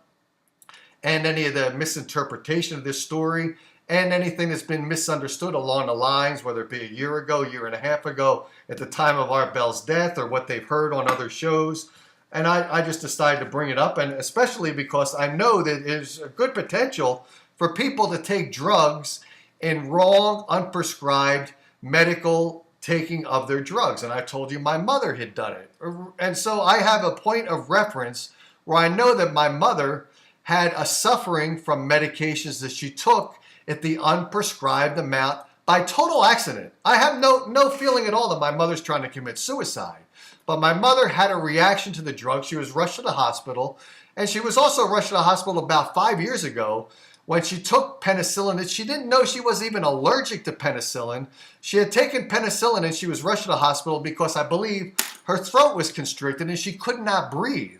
and any of the misinterpretation of this story and anything that's been misunderstood along the lines, whether it be a year ago, year and a half ago, at the time of Art Bell's death, or what they've heard on other shows. And I just decided to bring it up, and especially because I know that there's a good potential for people to take drugs in wrong, unprescribed medical taking of their drugs. And I told you my mother had done it. And so I have a point of reference where I know that my mother had a suffering from medications that she took at the unprescribed amount by total accident. I have no feeling at all that my mother's trying to commit suicide. But my mother had a reaction to the drug. She was rushed to the hospital. And she was also rushed to the hospital about 5 years ago when she took penicillin that she didn't know she was even allergic to penicillin. She had taken penicillin and she was rushed to the hospital because I believe her throat was constricted and she could not breathe.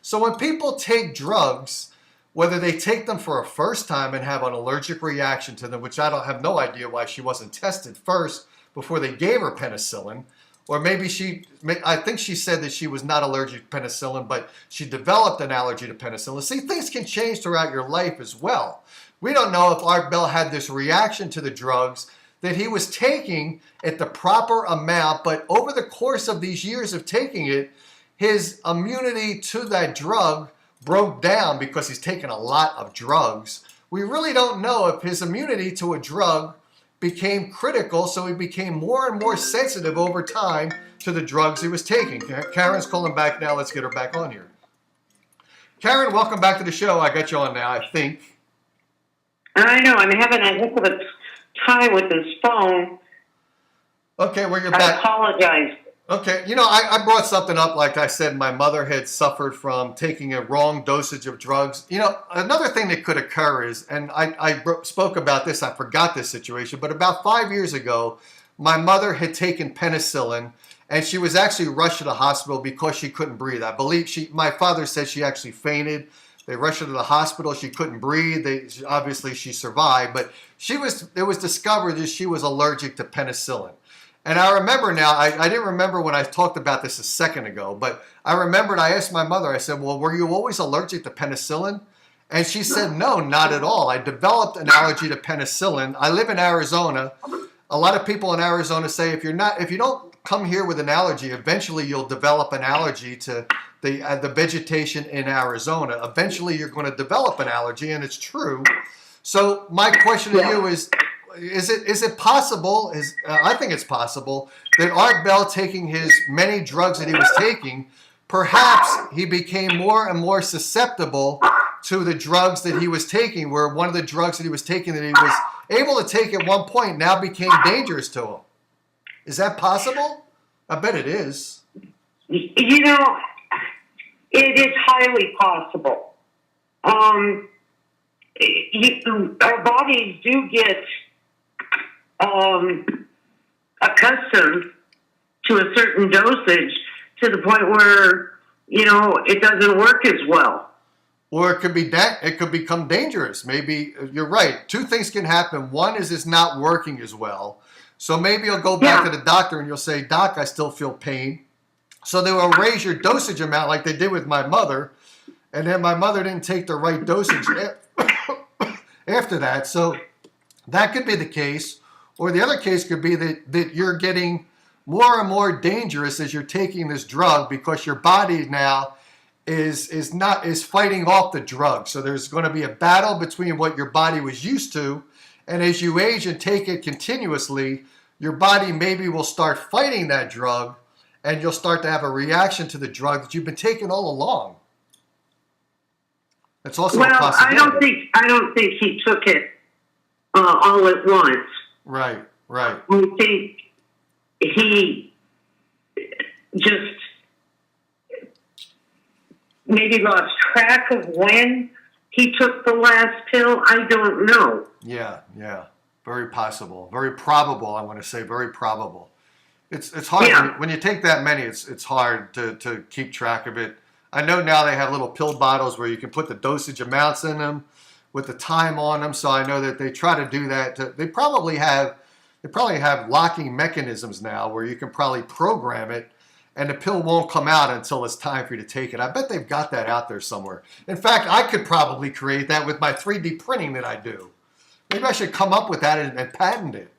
So when people take drugs, whether they take them for a first time and have an allergic reaction to them, which I don't have no idea why she wasn't tested first before they gave her penicillin, or maybe I think she said that she was not allergic to penicillin, but she developed an allergy to penicillin. See, things can change throughout your life as well. We don't know if Art Bell had this reaction to the drugs that he was taking at the proper amount, but over the course of these years of taking it, his immunity to that drug broke down because he's taken a lot of drugs. We really don't know if his immunity to a drug became critical, so he became more and more sensitive over time to the drugs he was taking. Karen's calling back now. Let's get her back on here. Karen, welcome back to the show. I got you on now, I think. I know, I'm having a heck of a time with this phone. Okay, well, you're I back. apologize. Okay, you know, I brought something up. Like I said, my mother had suffered from taking a wrong dosage of drugs. You know, another thing that could occur is, and I spoke about this, I forgot this situation, but about 5 years ago, my mother had taken penicillin, and she was actually rushed to the hospital because she couldn't breathe. I believe my father said she actually fainted. They rushed her to the hospital. She couldn't breathe. Obviously, she survived, but it was discovered that she was allergic to penicillin. And I remember now, I didn't remember when I talked about this a second ago, but I remembered I asked my mother, I said, well, were you always allergic to penicillin? And she said, no, not at all. I developed an allergy to penicillin. I live in Arizona. A lot of people in Arizona say if you don't come here with an allergy, eventually you'll develop an allergy to the vegetation in Arizona. Eventually you're going to develop an allergy, and it's true. So my question to you is it possible, I think it's possible, that Art Bell, taking his many drugs that he was taking, perhaps he became more and more susceptible to the drugs that he was taking, where one of the drugs that he was taking that he was able to take at one point now became dangerous to him. Is that possible? I bet it is. You know, it is highly possible. Our bodies do get accustomed to a certain dosage to the point where, you know, it doesn't work as well. Or it could become dangerous. Maybe you're right. Two things can happen. One is it's not working as well. So maybe you'll go back to the doctor and you'll say, Doc, I still feel pain. So they will raise your dosage amount like they did with my mother. And then my mother didn't take the right dosage after that. So that could be the case. Or the other case could be that you're getting more and more dangerous as you're taking this drug because your body now is fighting off the drug. So there's going to be a battle between what your body was used to, and as you age and take it continuously, your body maybe will start fighting that drug, and you'll start to have a reaction to the drug that you've been taking all along. That's also a possibility. I don't think he took it all at once. Right. I think he just maybe lost track of when he took the last pill. I don't know. Yeah. Very possible. Very probable, I want to say. Very probable. It's hard. Yeah. When you take that many, it's hard to keep track of it. I know now they have little pill bottles where you can put the dosage amounts in them with the time on them. So I know that they try to do that. They probably have locking mechanisms now where you can probably program it and the pill won't come out until it's time for you to take it. I bet they've got that out there somewhere. In fact, I could probably create that with my 3D printing that I do. Maybe I should come up with that and patent it.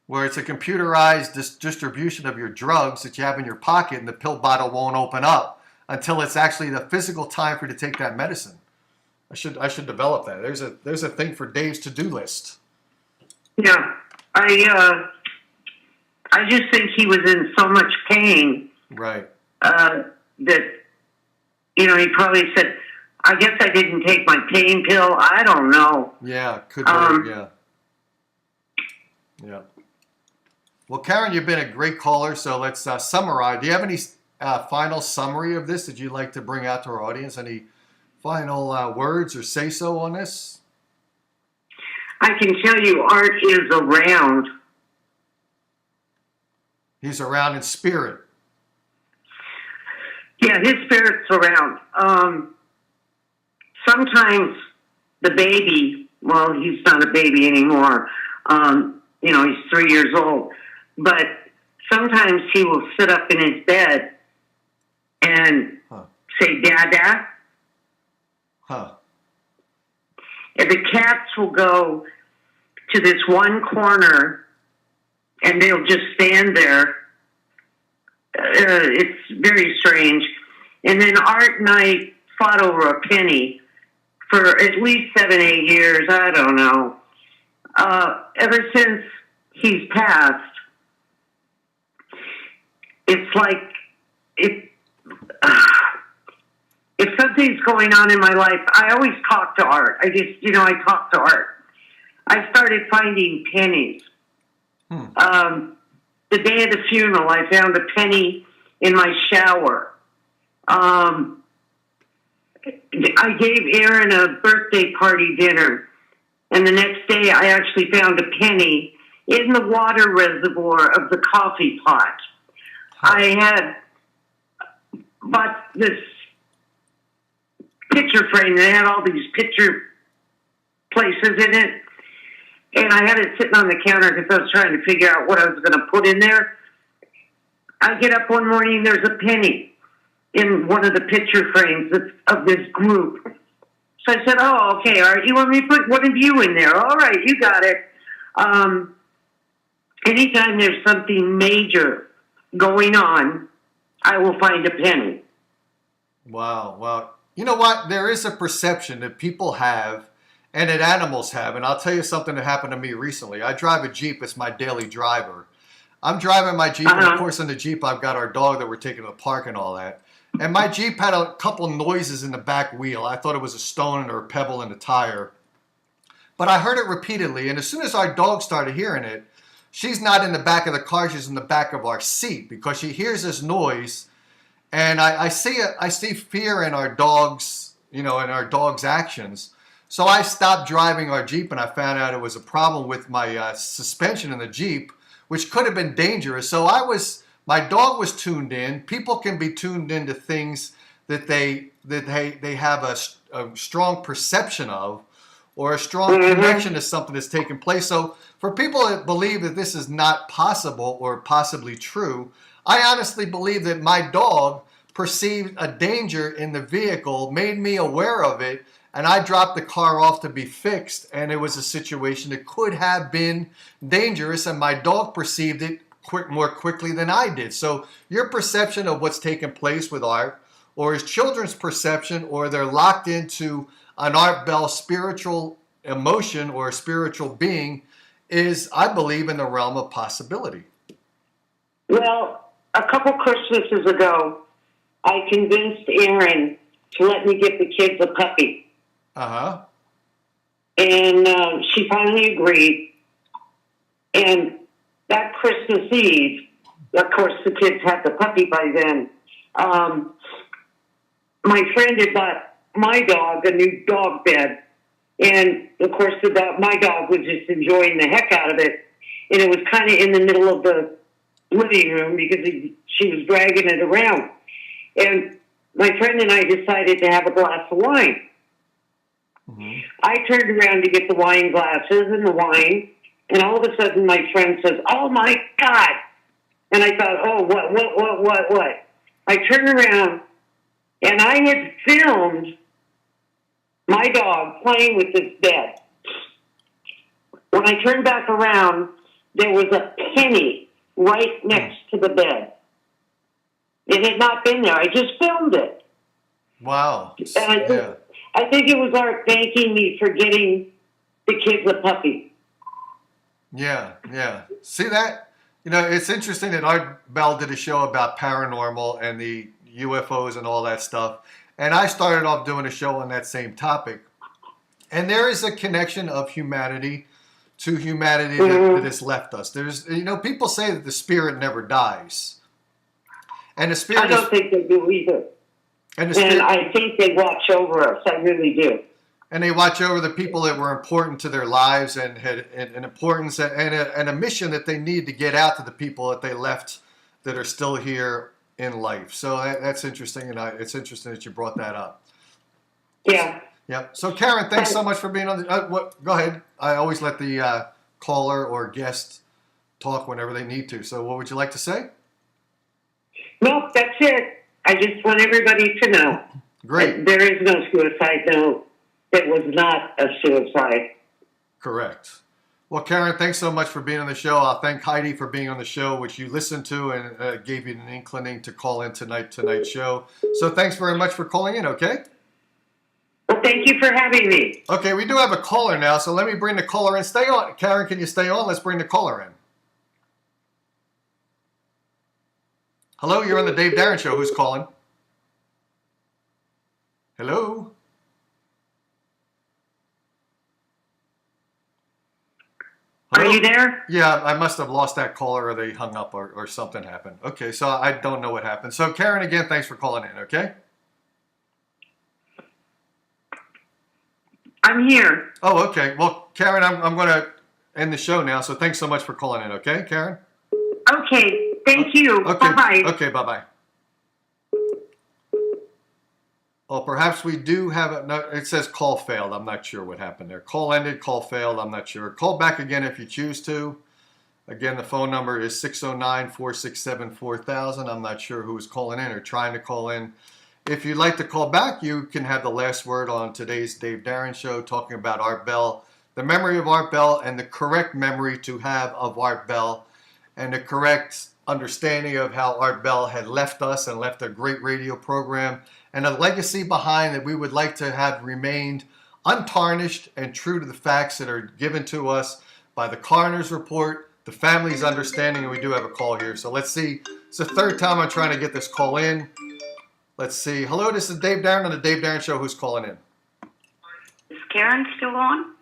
Where it's a computerized distribution of your drugs that you have in your pocket, and the pill bottle won't open up until it's actually the physical time for you to take that medicine. I should develop that. There's a thing for Dave's to-do list. Yeah, I just think he was in so much pain. Right. That, you know, he probably said, I guess I didn't take my pain pill. I don't know. Yeah, could be. Yeah. Well, Karen, you've been a great caller, so let's summarize. Do you have any final summary of this that you'd like to bring out to our audience? Any final words or say-so on this? I can tell you Art is around. He's around in spirit. Yeah, his spirit's around. Sometimes the baby, well, he's not a baby anymore. You know, he's 3 years old. But sometimes he will sit up in his bed and say, Dada. Huh. And the cats will go to this one corner and they'll just stand there. It's very strange. And then Art and I fought over a penny for at least 7, 8 years. I don't know. Ever since he's passed, it's like if if something's going on in my life, I always talk to Art. I talk to Art. I started finding pennies. The day of the funeral, I found a penny in my shower. I gave Aaron a birthday party dinner, and the next day I actually found a penny in the water reservoir of the coffee pot. I had bought this picture frame that had all these picture places in it, and I had it sitting on the counter because I was trying to figure out what I was going to put in there. I get up one morning, there's a penny in one of the picture frames of this group. So I said, oh, okay, all right, you want me to put one of you in there? All right, you got it. Anytime there's something major going on, I will find a penny. Wow, wow. You know what? There is a perception that people have and that animals have. And I'll tell you something that happened to me recently. I drive a Jeep. It's my daily driver. I'm driving my Jeep, and of course in the Jeep I've got our dog that we're taking to the park and all that. And my Jeep had a couple noises in the back wheel. I thought it was a stone or a pebble in the tire. But I heard it repeatedly, and as soon as our dog started hearing it, she's not in the back of the car, she's in the back of our seat because she hears this noise. And I see fear in our dogs, in our dog's actions. So I stopped driving our Jeep, and I found out it was a problem with my suspension in the Jeep, which could have been dangerous. So my dog was tuned in. People can be tuned into things that they have a strong perception of, or a strong connection to something that's taking place. So for people that believe that this is not possible or possibly true, I honestly believe that my dog perceived a danger in the vehicle, made me aware of it, and I dropped the car off to be fixed, and it was a situation that could have been dangerous, and my dog perceived it more quickly than I did. So your perception of what's taking place with Art, or his children's perception, or they're locked into an Art Bell spiritual emotion or a spiritual being, is, I believe, in the realm of possibility. Well, a couple Christmases ago, I convinced Aaron to let me get the kids a puppy. And she finally agreed. And that Christmas Eve, of course, the kids had the puppy by then. My friend had bought my dog a new dog bed. And, of course, my dog was just enjoying the heck out of it. And it was kind of in the middle of the living room because she was dragging it around. And my friend and I decided to have a glass of wine. I turned around to get the wine glasses and the wine, and all of a sudden my friend says, "Oh my God!" And I thought, "Oh, what?" I turned around, and I had filmed my dog playing with this bed. When I turned back around, there was a penny right next to the bed. It had not been there. I just filmed it. Wow. And I think it was Art thanking me for getting the kids a puppy. Yeah. See that? It's interesting that Art Bell did a show about paranormal and the UFOs and all that stuff. And I started off doing a show on that same topic. And there is a connection of humanity to humanity that has left us. There's, people say that the spirit never dies. And the spirit I don't think they do either. And I think they watch over us. I really do. And they watch over the people that were important to their lives and had an importance and a mission that they need to get out to the people that they left that are still here in life. So that's interesting, and it's interesting that you brought that up. Yeah. Yep. So Karen, thanks so much for being on the. Go ahead. I always let the caller or guest talk whenever they need to. So what would you like to say? No, that's it. I just want everybody to know. Great. There is no suicide note. It was not a suicide. Correct. Well, Karen, thanks so much for being on the show. I'll thank Heidi for being on the show, which you listened to and gave you an inclining to call in tonight's show. So thanks very much for calling in, okay? Well, thank you for having me. Okay, we do have a caller now, so let me bring the caller in. Stay on. Karen, can you stay on? Let's bring the caller in. Hello, you're on the Dave Darren Show. Who's calling? Hello? Hello? Are you there? Yeah, I must have lost that caller or they hung up or something happened. Okay, so I don't know what happened. So Karen, again, thanks for calling in, okay? I'm here. Oh, okay. Well, Karen, I'm going to end the show now, so thanks so much for calling in, okay, Karen? Okay. Thank you. Okay. Bye-bye. Okay, bye-bye. Well, perhaps we do have it. No, it says call failed. I'm not sure what happened there. Call ended, call failed. I'm not sure. Call back again if you choose to. Again, the phone number is 609-467-4000. I'm not sure who is calling in or trying to call in. If you'd like to call back, you can have the last word on today's Dave Darren Show, talking about Art Bell, the memory of Art Bell, and the correct memory to have of Art Bell, and the correct understanding of how Art Bell had left us and left a great radio program and a legacy behind that we would like to have remained untarnished and true to the facts that are given to us by the coroner's report, the family's understanding, and we do have a call here. So let's see. It's the third time I'm trying to get this call in. Let's see. Hello, this is Dave Darren on the Dave Darren Show. Who's calling in? Is Karen still on?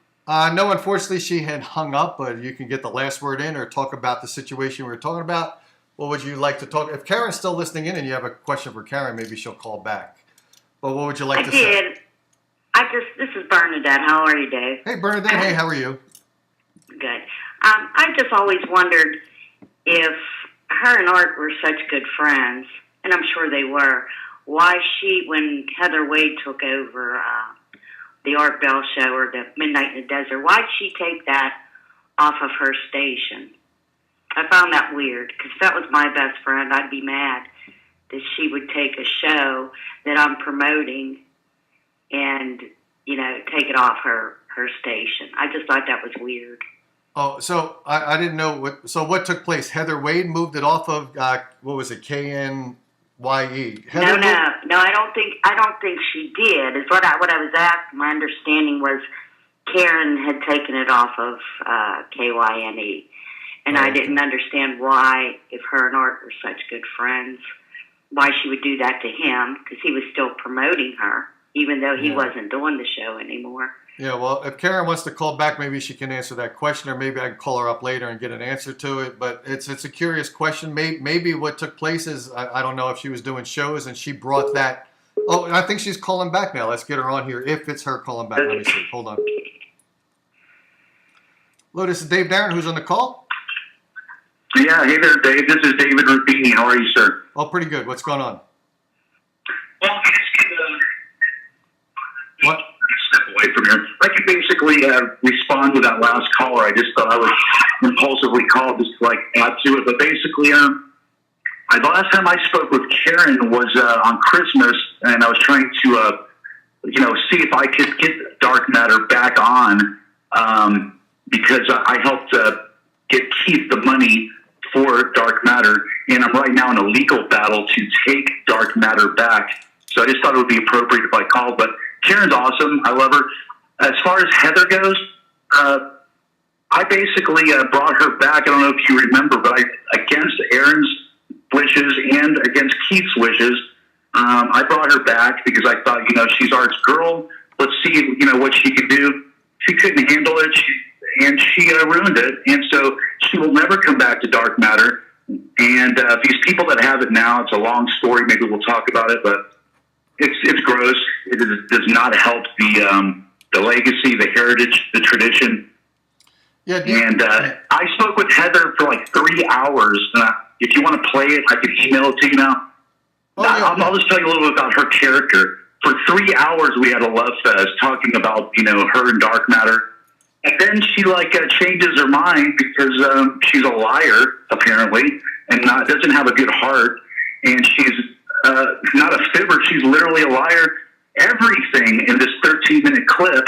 No, unfortunately, she had hung up, but you can get the last word in or talk about the situation we were talking about. What would you like to talk? If Karen's still listening in and you have a question for Karen, maybe she'll call back. But what would you like to say? This is Bernadette. How are you, Dave? Hey, Bernadette. Hey, how are you? Good. I just always wondered if her and Art were such good friends, and I'm sure they were, why when Heather Wade took over the Art Bell show or the Midnight in the Desert, why'd she take that off of her station? I found that weird, because if that was my best friend, I'd be mad that she would take a show that I'm promoting and, take it off her station. I just thought that was weird. Oh, so I didn't know what took place. Heather Wade moved it off of, what was it, KNYE? No, I don't think she did. Is what I was asked. My understanding was Karen had taken it off of KYNE. And I didn't understand why, if her and Art were such good friends, why she would do that to him, because he was still promoting her, even though he wasn't doing the show anymore. Yeah, well, if Karen wants to call back, maybe she can answer that question, or maybe I can call her up later and get an answer to it. But it's a curious question. Maybe what took place is, I don't know if she was doing shows and she brought that. Oh, I think she's calling back now. Let's get her on here, if it's her calling back. Let me see. Hold on. Hello, this is Dave Darren. Who's on the call? Yeah, hey there, Dave. This is David Rubini. How are you, sir? Oh, pretty good. What's going on? Well, I just What? step away from here. I could basically respond to that last caller. I just thought I would impulsively call just to add to it. But basically, the last time I spoke with Karen was on Christmas, and I was trying to, see if I could get Dark Matter back on because I helped get Keith the money for Dark Matter, and I'm right now in a legal battle to take Dark Matter back. So I just thought it would be appropriate if I called. But Karen's awesome. I love her. As far as Heather goes, I basically brought her back. I don't know if you remember, but against Aaron's wishes and against Keith's wishes, I brought her back because I thought, she's Art's girl. Let's see, what she can do. She couldn't handle it, and she ruined it. And so she will never come back to Dark Matter. And these people that have it now, it's a long story. Maybe we'll talk about it, but it's gross. It does not help the legacy, the heritage, the tradition. Yeah. And I spoke with Heather for 3 hours. If you want to play it, I can email it to you now. Oh, yeah. I'll just tell you a little bit about her character. For 3 hours, we had a love fest talking about, her and Dark Matter. And then she changes her mind because she's a liar, apparently, and doesn't have a good heart. And she's not a fibber. She's literally a liar. Everything in this 13-minute clip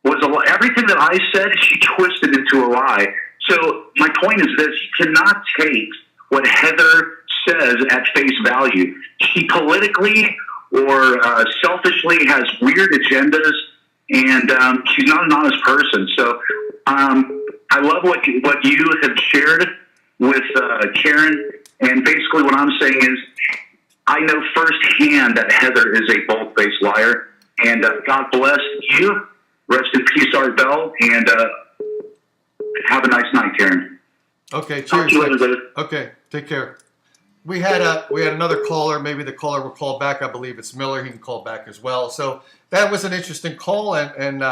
was a lie. Everything that I said, she twisted into a lie. So my point is this: you cannot take what Heather says at face value. She politically or selfishly has weird agendas, and she's not an honest person. So I love what you have shared with Karen, and basically what I'm saying is I know firsthand that Heather is a bold-faced liar, and God bless you. Rest in peace, Art Bell, and have a nice night, Karen. Okay, Talk cheers. to you later, David. Okay, take care. We had another caller. Maybe the caller will call back. I believe it's Miller. He can call back as well. So that was an interesting call, and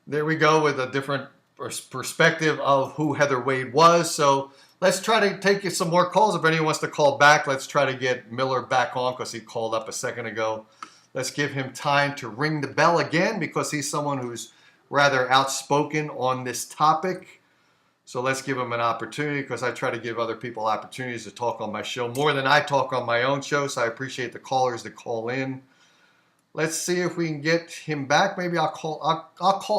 there we go with a different perspective of who Heather Wade was. So let's try to take some more calls. If anyone wants to call back, let's try to get Miller back on because he called up a second ago. Let's give him time to ring the bell again because he's someone who's rather outspoken on this topic. So let's give him an opportunity because I try to give other people opportunities to talk on my show more than I talk on my own show. So I appreciate the callers that call in. Let's see if we can get him back. Maybe I'll call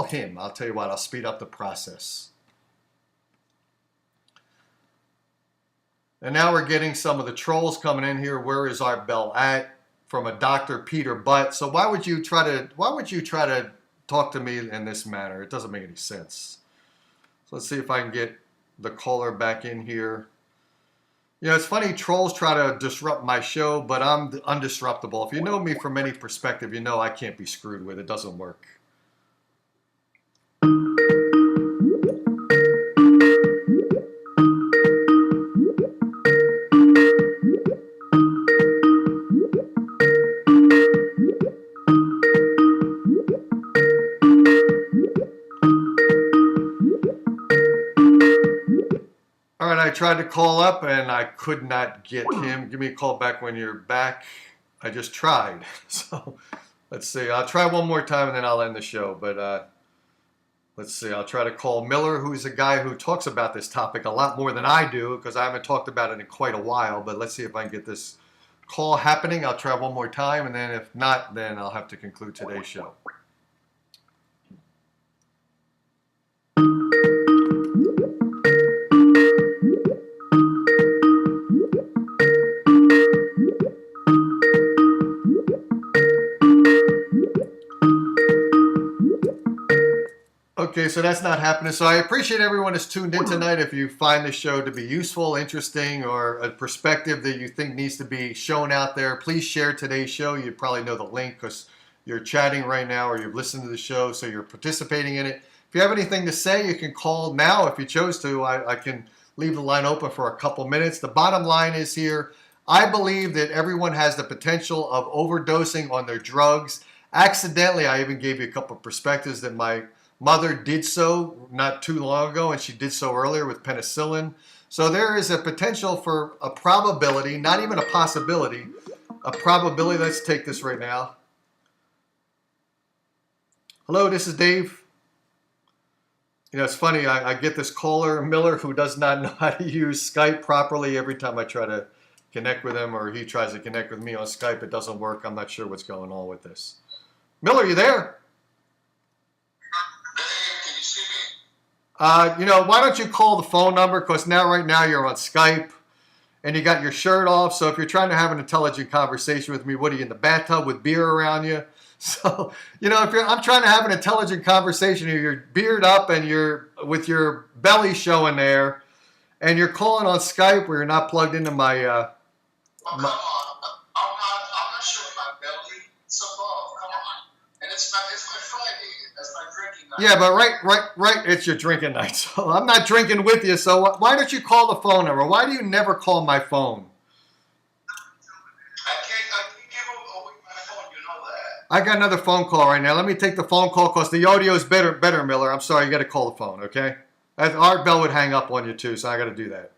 him. I'll tell you what, I'll speed up the process. And now we're getting some of the trolls coming in here. Where is Art Bell at? From a Dr. Peter Butt. So why would you try to talk to me in this manner? It doesn't make any sense. So let's see if I can get the caller back in here. You know, it's funny, trolls try to disrupt my show, but I'm undisruptible. If you know me from any perspective, you know I can't be screwed with. It doesn't work. I tried to call up and I could not get him. Give me a call back when you're back. I just tried. So let's see. I'll try one more time and then I'll end the show. But let's see. I'll try to call Miller, who's a guy who talks about this topic a lot more than I do because I haven't talked about it in quite a while. But let's see if I can get this call happening. I'll try one more time. And then if not, then I'll have to conclude today's show. Okay, so that's not happening. So I appreciate everyone who's tuned in tonight. If you find this show to be useful, interesting, or a perspective that you think needs to be shown out there, please share today's show. You probably know the link because you're chatting right now or you've listened to the show, so you're participating in it. If you have anything to say, you can call now if you chose to. I can leave the line open for a couple minutes. The bottom line is here, I believe that everyone has the potential of overdosing on their drugs. Accidentally, I even gave you a couple of perspectives that my mother did so not too long ago, and she did so earlier with penicillin. So there is a potential for a probability, not even a possibility, a probability. Let's take this right now. Hello, this is Dave. You know, it's funny, I get this caller, Miller, who does not know how to use Skype properly. Every time I try to connect with him or he tries to connect with me on Skype, it doesn't work. I'm not sure what's going on with this. Miller, you there? You know, why don't you call the phone number? Because right now you're on Skype and you got your shirt off. So if you're trying to have an intelligent conversation with me, what are you, in the bathtub with beer around you? So, you know, I'm trying to have an intelligent conversation here, you're beard up and you're with your belly showing there and you're calling on Skype where you're not plugged into my... Oh, come on. I'm not showing my belly. So, come on. And it's my Friday. That's my drinking night. Yeah, but right, it's your drinking night. So I'm not drinking with you. So why don't you call the phone number? Why do you never call my phone? I can't give away my phone. You know that. I got another phone call right now. Let me take the phone call because the audio is better, Miller. I'm sorry, you got to call the phone, okay? Art Bell would hang up on you too, so I got to do that.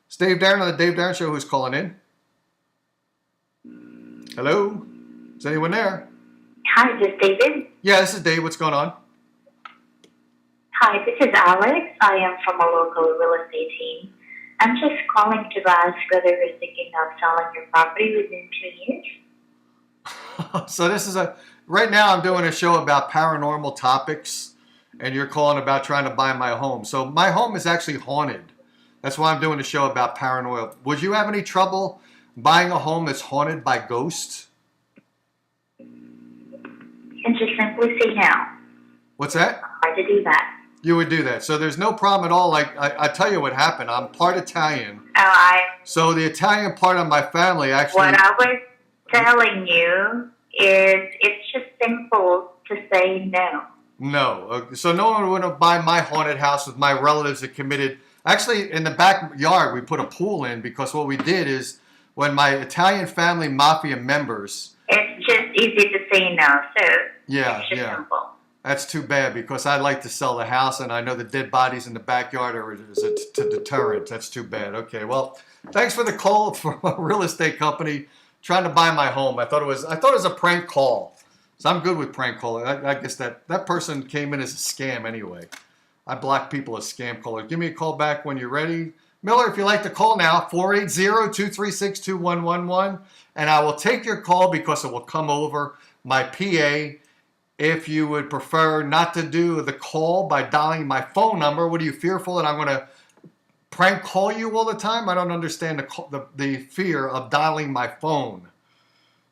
It's Dave Darren on the Dave Darren Show. Who's calling in? Hello? Is anyone there? Hi, this is David. Yeah, this is Dave. What's going on? Hi, this is Alex. I am from a local real estate team. I'm just calling to ask whether you're thinking of selling your property within 2 years. So this is right now I'm doing a show about paranormal topics and you're calling about trying to buy my home. So my home is actually haunted. That's why I'm doing a show about paranormal. Would you have any trouble buying a home that's haunted by ghosts? and just simply say no. What's that? Hard to do that. You would do that. So there's no problem at all. Like, I tell you what happened. I'm part Italian. So the Italian part of my family actually... What I was telling you is it's just simple to say no. No. So no one would buy my haunted house with my relatives that committed... Actually, in the backyard, we put a pool in because what we did is when my Italian family mafia members... It's just easy to say no. So yeah, it's just yeah. simple. That's too bad because I'd like to sell the house and I know the dead bodies in the backyard are a deterrent. That's too bad. Okay, well, thanks for the call from a real estate company trying to buy my home. I thought it was a prank call. So I'm good with prank calling. I guess that person came in as a scam anyway. I block people as scam callers. Give me a call back when you're ready. Miller, if you like to call now, 480-236-2111. And I will take your call because it will come over my PA. If you would prefer not to do the call by dialing my phone number, what are you fearful that I'm going to prank call you all the time? I don't understand the fear of dialing my phone.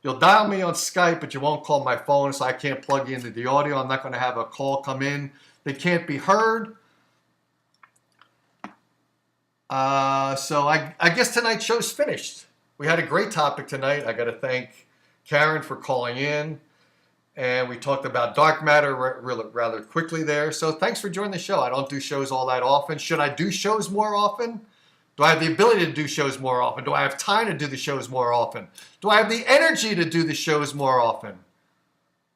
You'll dial me on Skype, but you won't call my phone, so I can't plug into the audio. I'm not going to have a call come in that can't be heard. So I guess tonight's show's finished. We had a great topic tonight. I got to thank Karen for calling in. And we talked about dark matter rather quickly there. So thanks for joining the show. I don't do shows all that often. Should I do shows more often? Do I have the ability to do shows more often? Do I have time to do the shows more often? Do I have the energy to do the shows more often?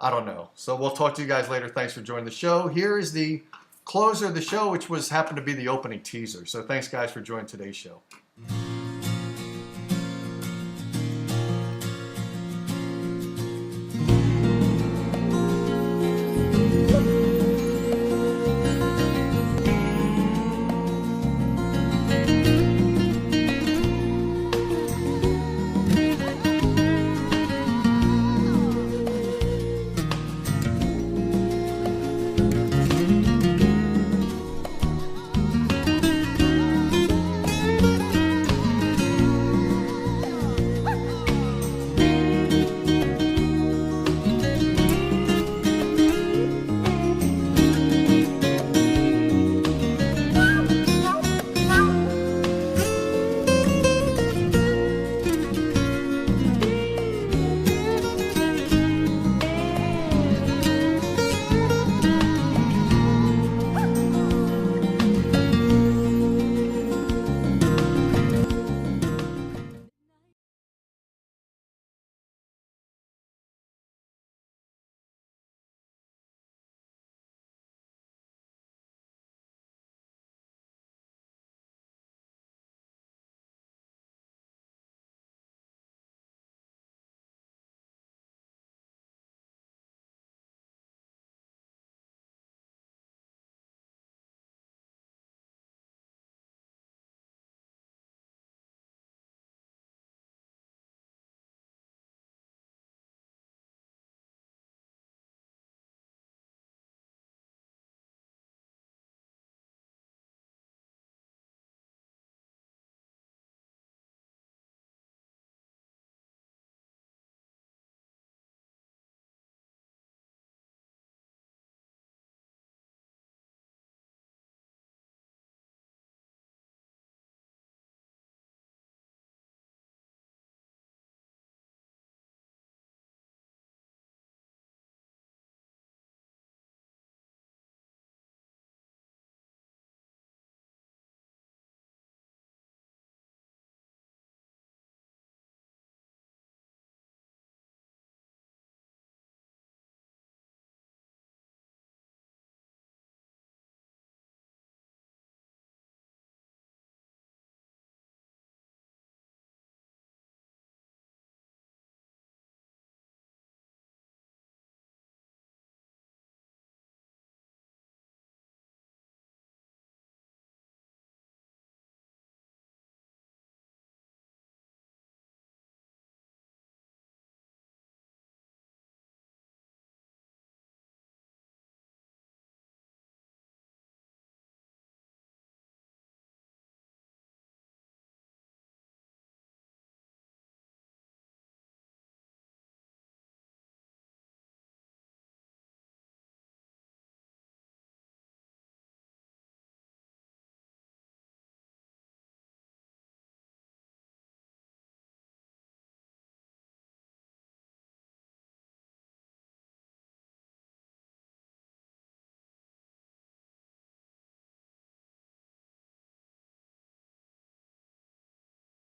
I don't know. So we'll talk to you guys later. Thanks for joining the show. Here is the closer of the show, which happened to be the opening teaser. So thanks, guys, for joining today's show.